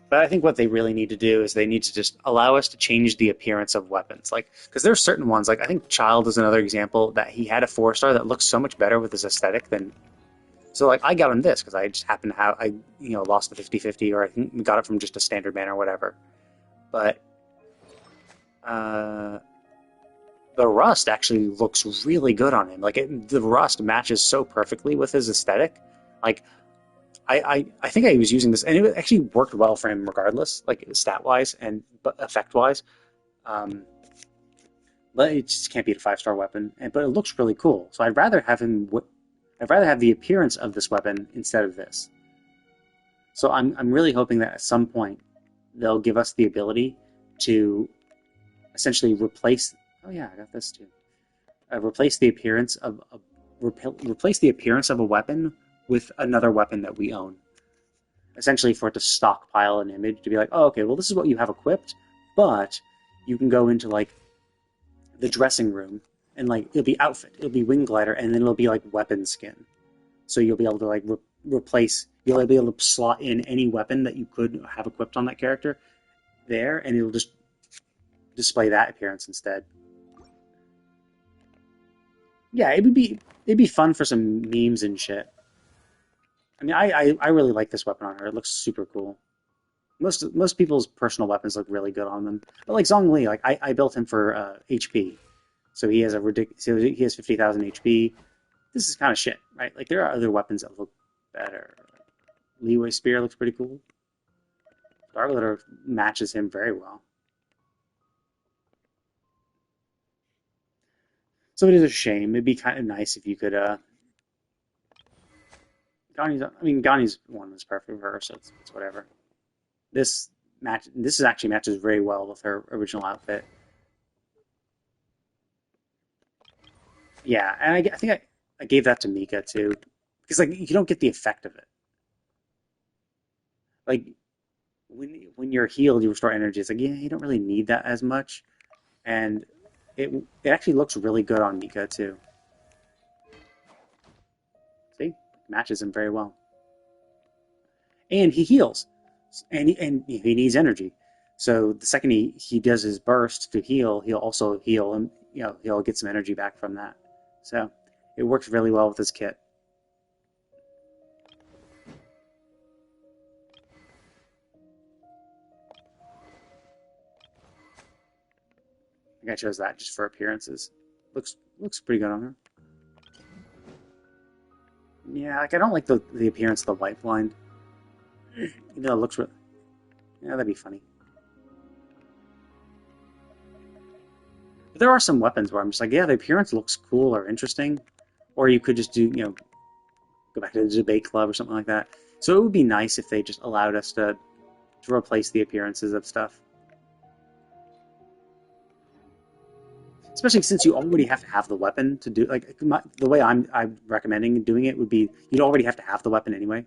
[SPEAKER 1] But I think what they really need to do is they need to just allow us to change the appearance of weapons. Like, because there's certain ones, like I think Child is another example that he had a 4-star that looks so much better with his aesthetic than. So like I got him this because I just happened to have lost the 50-50 or I think we got it from just a standard man or whatever. But uh, the rust actually looks really good on him. Like the rust matches so perfectly with his aesthetic. Like I think I was using this, and it actually worked well for him regardless, like stat wise and effect wise. Um, but it just can't beat a 5-star weapon. But it looks really cool. So I'd rather have him. I'd rather have the appearance of this weapon instead of this. So I'm really hoping that at some point they'll give us the ability to essentially replace. Oh yeah, I got this too. Replace the appearance of replace the appearance of a weapon with another weapon that we own. Essentially, for it to stockpile an image to be like, oh, okay, well, this is what you have equipped, but you can go into like the dressing room and like it'll be outfit, it'll be wing glider, and then it'll be like weapon skin. So you'll be able to like replace, you'll be able to slot in any weapon that you could have equipped on that character there, and it'll just display that appearance instead. Yeah, it'd be fun for some memes and shit. I mean, I really like this weapon on her. It looks super cool. Most people's personal weapons look really good on them. But like Zhongli, like I built him for HP, so he has a ridiculous. So he has 50,000 HP. This is kind of shit, right? Like there are other weapons that look better. Leeway Spear looks pretty cool. Dark Litter matches him very well. So it is a shame. It'd be kind of nice if you could. Gani's one was perfect for her, so it's whatever. This actually matches very well with her original outfit. Yeah, and I think I gave that to Mika too, because like you don't get the effect of it. Like when you're healed, you restore energy. It's like yeah, you don't really need that as much, and it actually looks really good on Mika too. See, matches him very well, and he heals, and he needs energy. So the second he does his burst to heal, he'll also heal, and he'll get some energy back from that. So it works really well with his kit. I think I chose that just for appearances. Looks pretty good on her. Yeah, like I don't like the appearance of the white blind. Even though it looks really, yeah, that'd be funny. But there are some weapons where I'm just like, yeah, the appearance looks cool or interesting, or you could just do, go back to the debate club or something like that. So it would be nice if they just allowed us to replace the appearances of stuff. Especially since you already have to have the weapon to do the way I'm recommending doing it would be you'd already have to have the weapon anyway.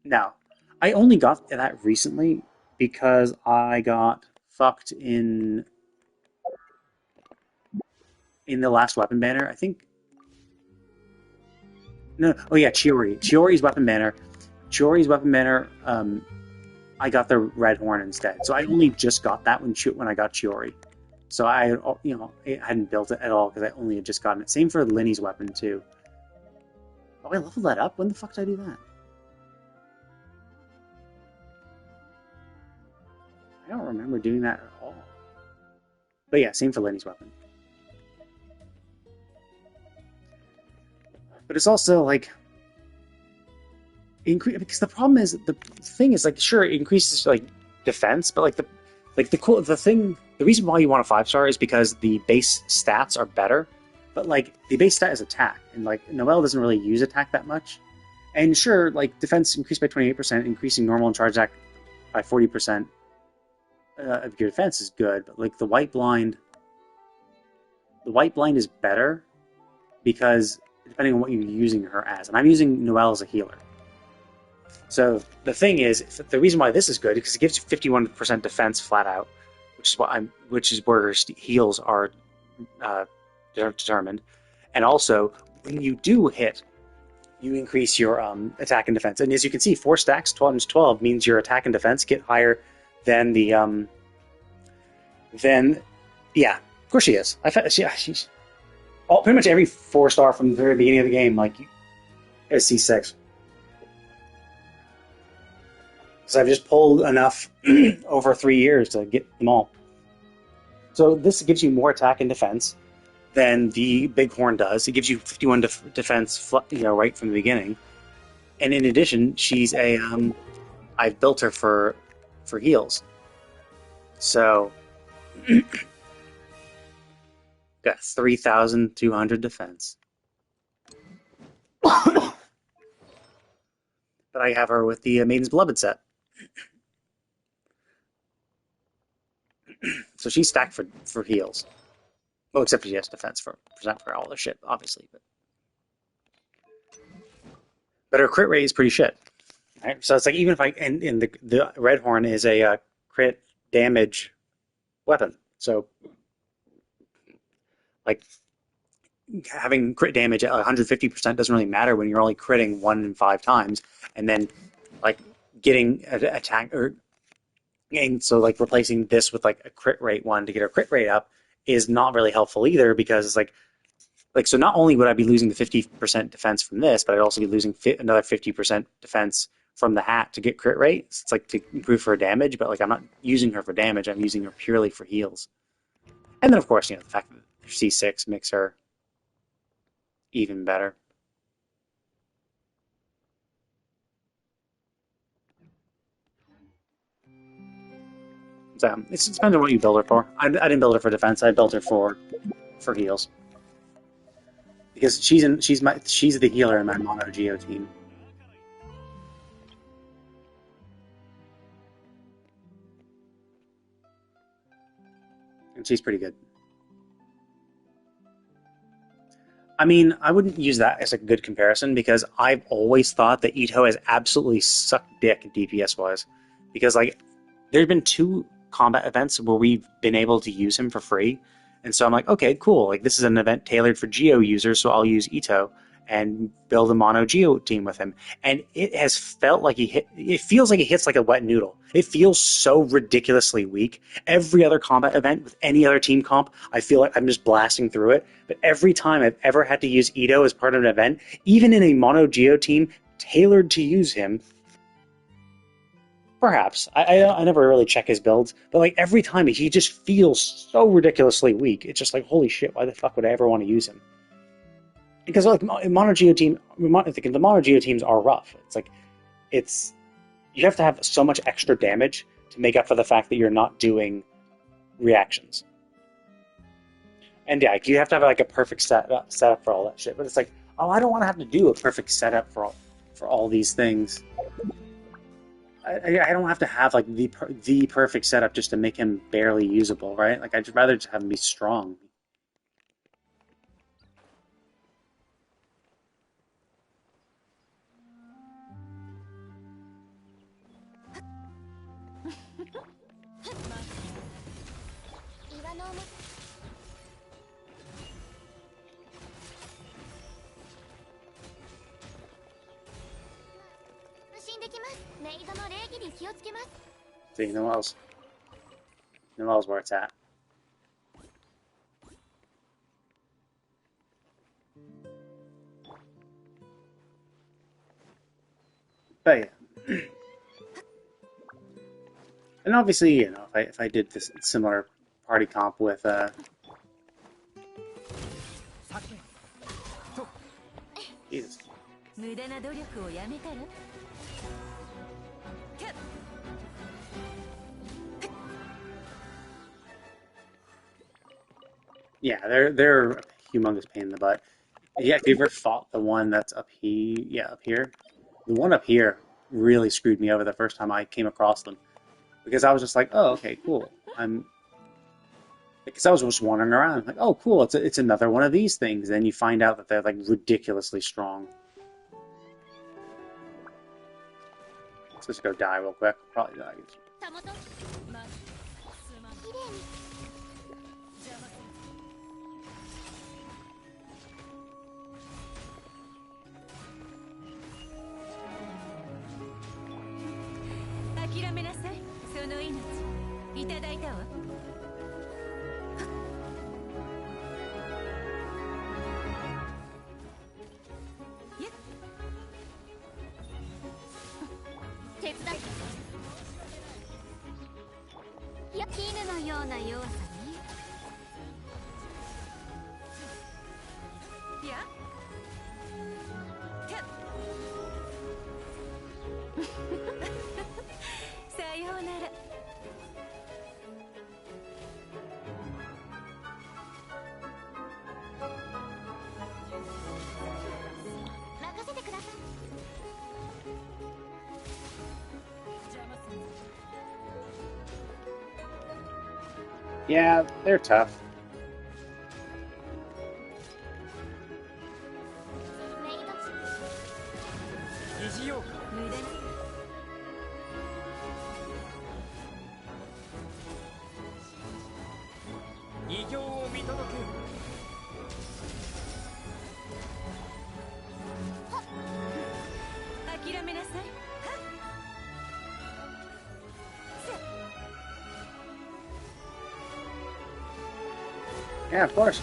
[SPEAKER 1] Now, I only got that recently because I got fucked in the last weapon banner. I think no. Oh yeah, Chiori's weapon banner. Chiori's weapon banner. I got the red horn instead. So I only just got that when I got Chiori. So I hadn't built it at all because I only had just gotten it. Same for Linny's weapon too. Oh, I leveled that up. When the fuck did I do that? I don't remember doing that at all. But yeah, same for Lenny's weapon. But it's also like because the problem is the thing is like sure it increases like defense, but the reason why you want a 5-star is because the base stats are better. But like the base stat is attack, and like Noelle doesn't really use attack that much. And sure, like defense increased by 28%, increasing normal and charge attack by 40%. Of your defense is good, but like the white blind is better because depending on what you're using her as, and I'm using Noelle as a healer. So the thing is, the reason why this is good is because it gives you 51% defense flat out, which is where her heals are determined, and also when you do hit, you increase your attack and defense, and as you can see, 4 stacks 12 times 12 means your attack and defense get higher than the then yeah, of course she is. She's pretty much every 4-star from the very beginning of the game, like is C6. So I've just pulled enough over 3 years to get them all. So this gives you more attack and defense than the Bighorn does. It gives you 51 defense, right from the beginning. And in addition, she's I've built her for heals. So got 3,200 defense. But I have her with the Maiden's Beloved set. So she's stacked for heals. Well, except for she has defense for all the shit, obviously. But her crit rate is pretty shit. Right? So it's like even if and the Red Horn is a crit damage weapon. So like having crit damage at 150% doesn't really matter when you're only critting 1 in 5 times, and then like getting an attack and so like replacing this with like a crit rate one to get her crit rate up is not really helpful either because it's like Like, so not only would I be losing the 50% defense from this, but I'd also be losing another 50% defense from the hat to get crit rate. So it's like to improve her damage, but like I'm not using her for damage. I'm using her purely for heals. And then of course, you know, the fact that C6 makes her even better. So it depends on what you build her for. I didn't build her for defense. I built her for heals because she's the healer in my mono geo team. And she's pretty good. I mean, I wouldn't use that as a good comparison because I've always thought that Ito has absolutely sucked dick DPS wise. Because like there's been 2 combat events where we've been able to use him for free. And so I'm like, okay, cool. Like this is an event tailored for Geo users, so I'll use Ito and build a mono Geo team with him. And it has felt like it feels like he hits like a wet noodle. It feels so ridiculously weak. Every other combat event with any other team comp, I feel like I'm just blasting through it. But every time I've ever had to use Ito as part of an event, even in a mono Geo team tailored to use him, perhaps. I never really check his builds, but like every time he just feels so ridiculously weak. It's just like, holy shit, why the fuck would I ever want to use him? Because like mono Geo the mono Geo teams are rough. It's like you have to have so much extra damage to make up for the fact that you're not doing reactions. And yeah, you have to have like a perfect setup for all that shit. But it's like, oh, I don't want to have to do a perfect setup for all these things. I don't have to have like the perfect setup just to make him barely usable, right? Like I'd rather just have him be strong. See, no one else. No one else where it's at. But yeah. And obviously, you know, if I did this similar party comp with Jesus. Yeah, they're a humongous pain in the butt. Yeah, if you ever fought the one that's up here, yeah, up here, the one up here really screwed me over the first time I came across them because I was just like, oh, okay, cool. Because I was just wandering around, like, oh, cool, it's another one of these things. Then you find out that they're like ridiculously strong. Let's just go die real quick. Probably die. Yeah, they're tough. Yeah, of course.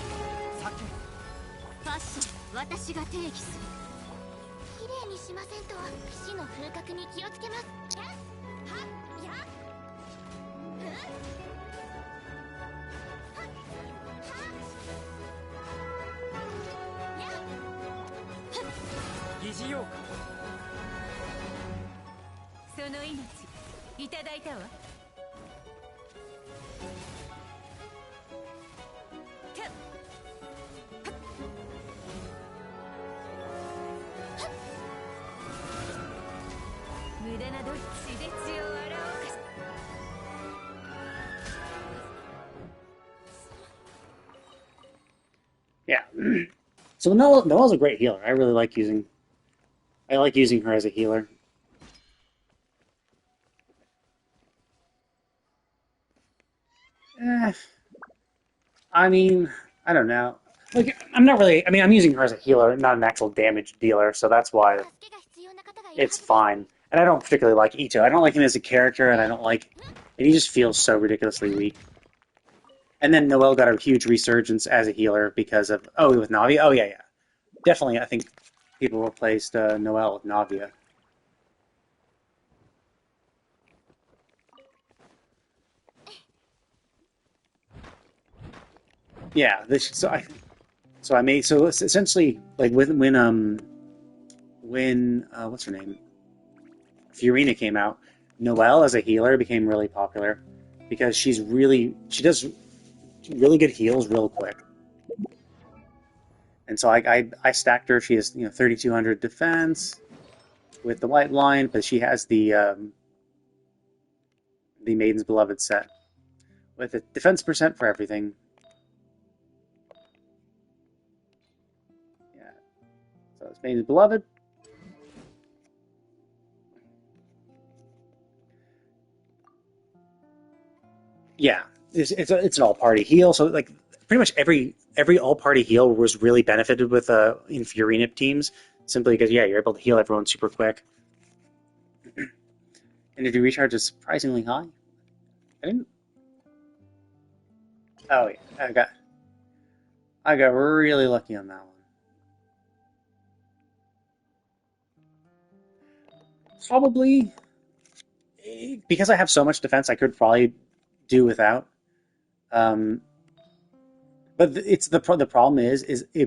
[SPEAKER 3] 私が定義する。綺麗にしませんと死の風格に気をつけます。やっはっやっうんはっはっやっ
[SPEAKER 2] 疑似用か。
[SPEAKER 4] その命いただいたわ。無駄など血で血を洗おうかし。
[SPEAKER 1] Yeah. So Noelle's a great healer. I really like using. I like using her as a healer. I mean, I don't know. Like, I'm not really. I mean, I'm using her as a healer, not an actual damage dealer, so that's why
[SPEAKER 3] 助けが必要な方がいるは
[SPEAKER 1] it's
[SPEAKER 3] ずです。
[SPEAKER 1] fine. And I don't particularly like Ito. I don't like him as a character, and I don't like. And he just feels so ridiculously weak. And then Noelle got a huge resurgence as a healer because of with Navia. Oh yeah, definitely. I think people replaced Noelle with Navia. Yeah, I made so essentially like when what's her name, Fiorina came out, Noelle as a healer became really popular because she does really good heals real quick. And so I stacked her. She has 3,200 defense with the white line, but she has the Maiden's Beloved set with a defense percent for everything. Yeah, so it's Maiden's Beloved. Yeah, it's an all party heal. So like pretty much every all party heal was really benefited with in Fiorina teams simply because you're able to heal everyone super quick. Energy recharge is surprisingly high. I didn't. Oh yeah, I got really lucky on that one. Probably because I have so much defense, I could probably do without. Um, but the problem is I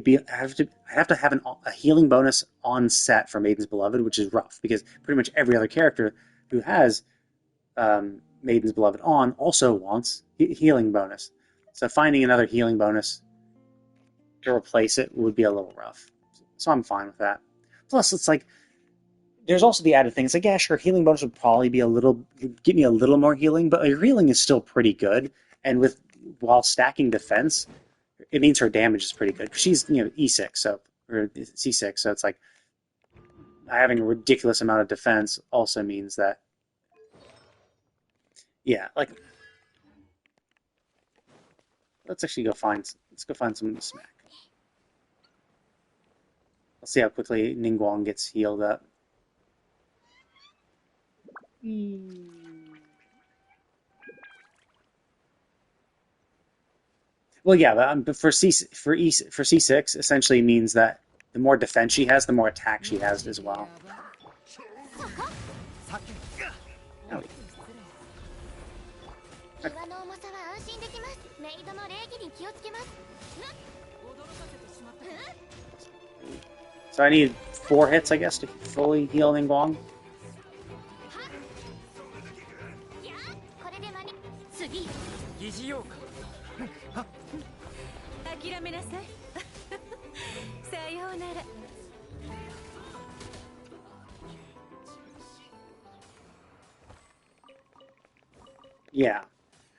[SPEAKER 1] have to have a healing bonus on set for Maiden's Beloved, which is rough because pretty much every other character who has Maiden's Beloved on also wants healing bonus. So finding another healing bonus to replace it would be a little rough. So I'm fine with that. Plus, it's like there's also the added thing. It's like, yeah, sure, healing bonus would probably be give me a little more healing, but your healing is still pretty good. And while stacking defense, it means her damage is pretty good. She's E6, or C6, so it's like having a ridiculous amount of defense also means that like let's go find some smack. Let's see how quickly Ningguang gets healed up. Well, yeah, but for C6 essentially means that the more defense she has, the more attack she has as well. Oh.
[SPEAKER 3] 岩の重さは安心できます。メイドの礼儀に気をつけます。
[SPEAKER 1] So I need 4 hits, I guess, to fully heal Ningguang.
[SPEAKER 3] これで次
[SPEAKER 2] 疑似用か。
[SPEAKER 4] 諦めなさい。さようなら。
[SPEAKER 1] Yeah,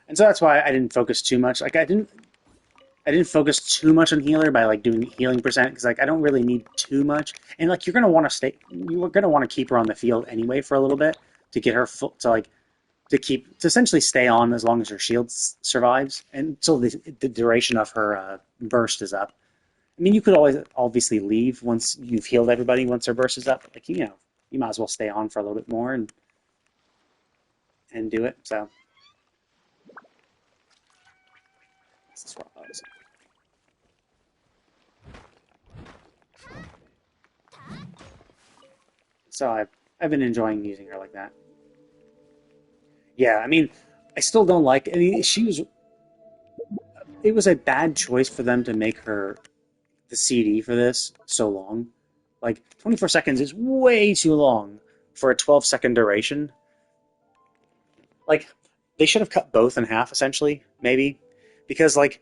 [SPEAKER 1] and so that's why I didn't focus too much. Like I didn't focus too much on healer by like doing healing percent because like I don't really need too much. And like you're gonna want to keep her on the field anyway for a little bit to get her full to essentially stay on as long as her shield survives and until the duration of her burst is up. I mean, you could always obviously leave once you've healed everybody once her burst is up. Like you might as well stay on for a little bit more and do it. So. So I've been enjoying using her like that. Yeah, I mean, I still don't like. I mean, she was. It was a bad choice for them to make her the CD for this so long. Like 24 seconds is way too long for a 12-second duration. Like they should have cut both in half essentially, maybe, because like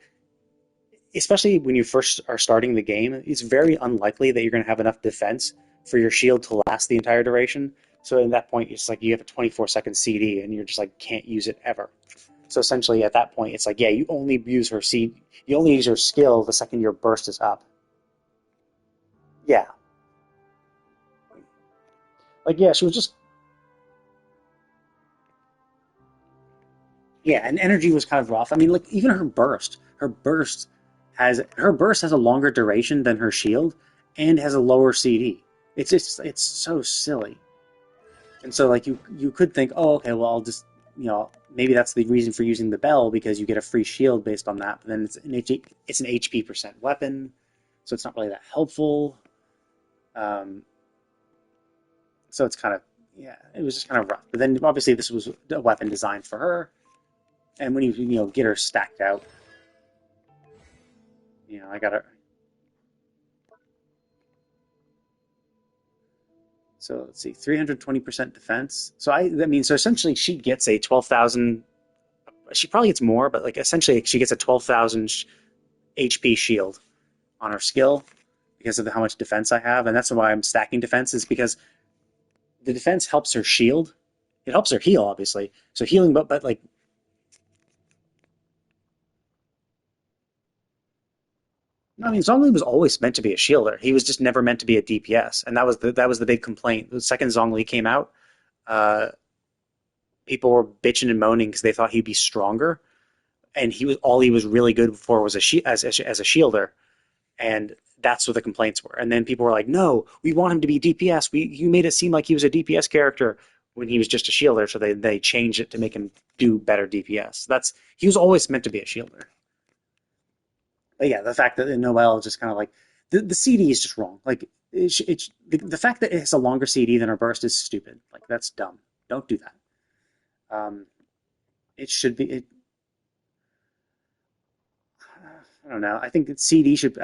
[SPEAKER 1] especially when you first are starting the game, it's very unlikely that you're going to have enough defense for your shield to last the entire duration. So at that point, it's like you have a 24-second CD and you're just like can't use it ever. So essentially, at that point, it's like yeah, you only use her CD, you only use her skill the second your burst is up. Yeah, like yeah, she was just yeah, and energy was kind of rough. I mean, like even her burst has a longer duration than her shield and has a lower CD. It's so silly. And so like you could think, oh okay, well I'll just maybe that's the reason for using the bell because you get a free shield based on that. But then it's an HP percent weapon, so it's not really that helpful. Um, so it's kind of yeah, it was just kind of rough. But then obviously this was a weapon designed for her, and when you get her stacked out, I got her. So let's see, 320% defense. So I mean, so essentially she gets a 12,000. She probably gets more, but like essentially she gets a 12,000 HP shield on her skill because of how much defense I have, and that's why I'm stacking defense is because the defense helps her shield. It helps her heal, obviously. So healing, but like I mean, Zhongli was always meant to be a shielder. He was just never meant to be a DPS, and that was the big complaint. The second Zhongli came out, uh, people were bitching and moaning because they thought he'd be stronger, and he was really good for was as a shielder, and that's what the complaints were. And then people were like, "No, we want him to be DPS. You made it seem like he was a DPS character when he was just a shielder." So they changed it to make him do better DPS. He was always meant to be a shielder. But yeah, the fact that Noelle just kind of like the CD is just wrong. Like the fact that it has a longer CD than her burst is stupid. Like that's dumb. Don't do that. Um, it should be. I don't know. I think that CD should.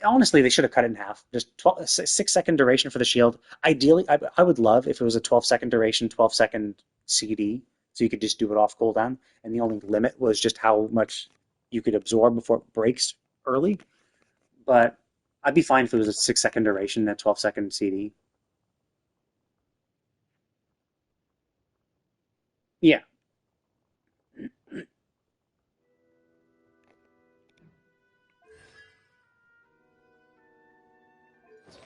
[SPEAKER 1] Honestly, they should have cut it in half. Just 6-second duration for the shield. Ideally, I would love if it was a 12-second duration, 12-second CD, so you could just do it off cooldown, and the only limit was just how much you could absorb before it breaks early. But I'd be fine if it was a 6-second duration and a 12-second CD. Yeah,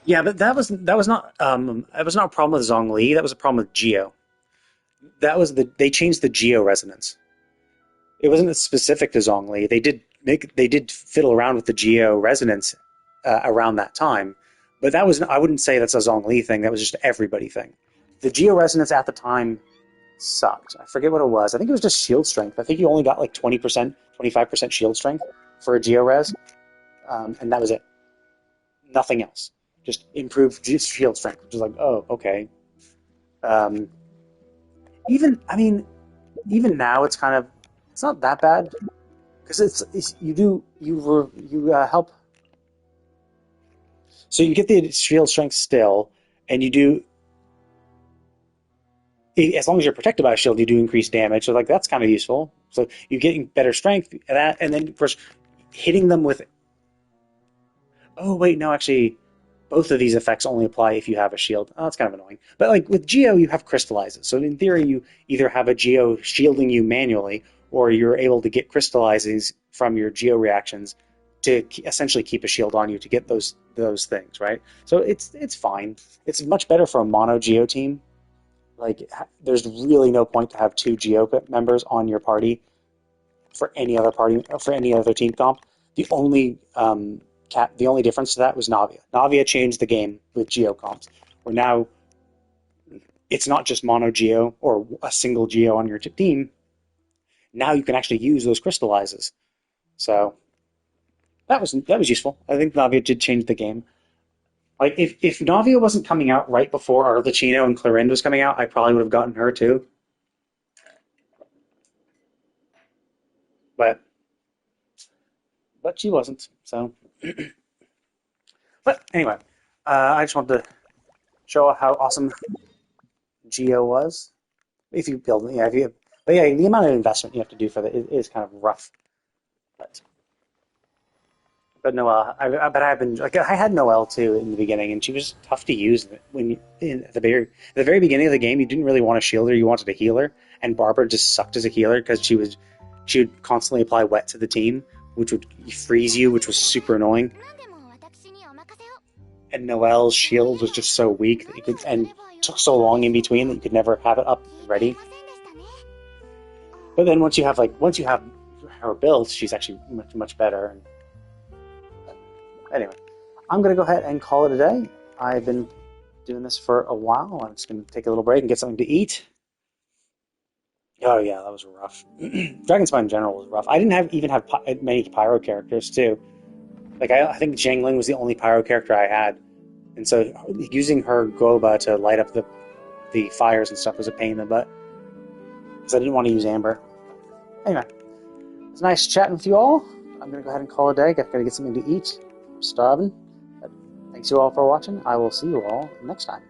[SPEAKER 1] yeah, but that was not a problem with Zhongli. That was a problem with Geo. They changed the Geo resonance. It wasn't specific to Zhongli. They did fiddle around with the Geo resonance around that time, but I wouldn't say that's a Zhongli thing. That was just everybody thing. The Geo resonance at the time sucked. I forget what it was. I think it was just shield strength. I think you only got like 20%, 25% shield strength for a Geo res, and that was it. Nothing else. Just improved shield strength, which is like, oh, okay. Um, I mean, even now it's not that bad because you help. So you get the shield strength still, and you do as long as you're protected by a shield, you do increase damage. So like that's kind of useful. So you're getting better strength, and then of course hitting them with. Oh wait, no, actually, both of these effects only apply if you have a shield. Oh, that's kind of annoying. But like with Geo, you have crystallizes. So in theory, you either have a Geo shielding you manually, or you're able to get crystallizes from your Geo reactions to essentially keep a shield on you to get those things, right? So it's fine. It's much better for a mono Geo team. Like there's really no point to have two Geo members on your party for any other team comp. The only the only difference to that was Navia. Navia changed the game with Geo comps, where now it's not just mono Geo or a single Geo on your team. Now you can actually use those crystallizes. So that was useful. I think Navia did change the game. Like, if Navia wasn't coming out right before Arlecchino and Clorinde was coming out, I probably would have gotten her too. But she wasn't. So, but anyway, I just wanted to show how awesome Geo was. If you build, yeah, if you, but yeah, the amount of investment you have to do for that is kind of rough. But Noelle, but I've been like I had Noelle too in the beginning, and she was tough to use when you, at the very beginning of the game. You didn't really want to shield her; you wanted to heal her, and Barbara just sucked as a healer because she would constantly apply wet to the team, which would freeze you, which was super annoying.
[SPEAKER 3] 何でも私にお任せを。
[SPEAKER 1] And Noelle's shield was just so weak that you could, and took so long in between that you could never have it up and ready.
[SPEAKER 3] ませんでしたね。
[SPEAKER 1] But then once you have her built, she's actually much better. And anyway, I'm gonna go ahead and call it a day. I've been doing this for a while. I'm just gonna take a little break and get something to eat. Oh yeah, that was rough. Dragon Spine in general was rough. I didn't even have many pyro characters too. Like I think Jiangling was the only pyro character I had, and so using her Goba to light up the fires and stuff was a pain in the butt because I didn't want to use Amber. Anyway, it's nice chatting with you all. I'm gonna go ahead and call it a day. Gotta get something to eat. I'm starving. But thanks you all for watching. I will see you all next time.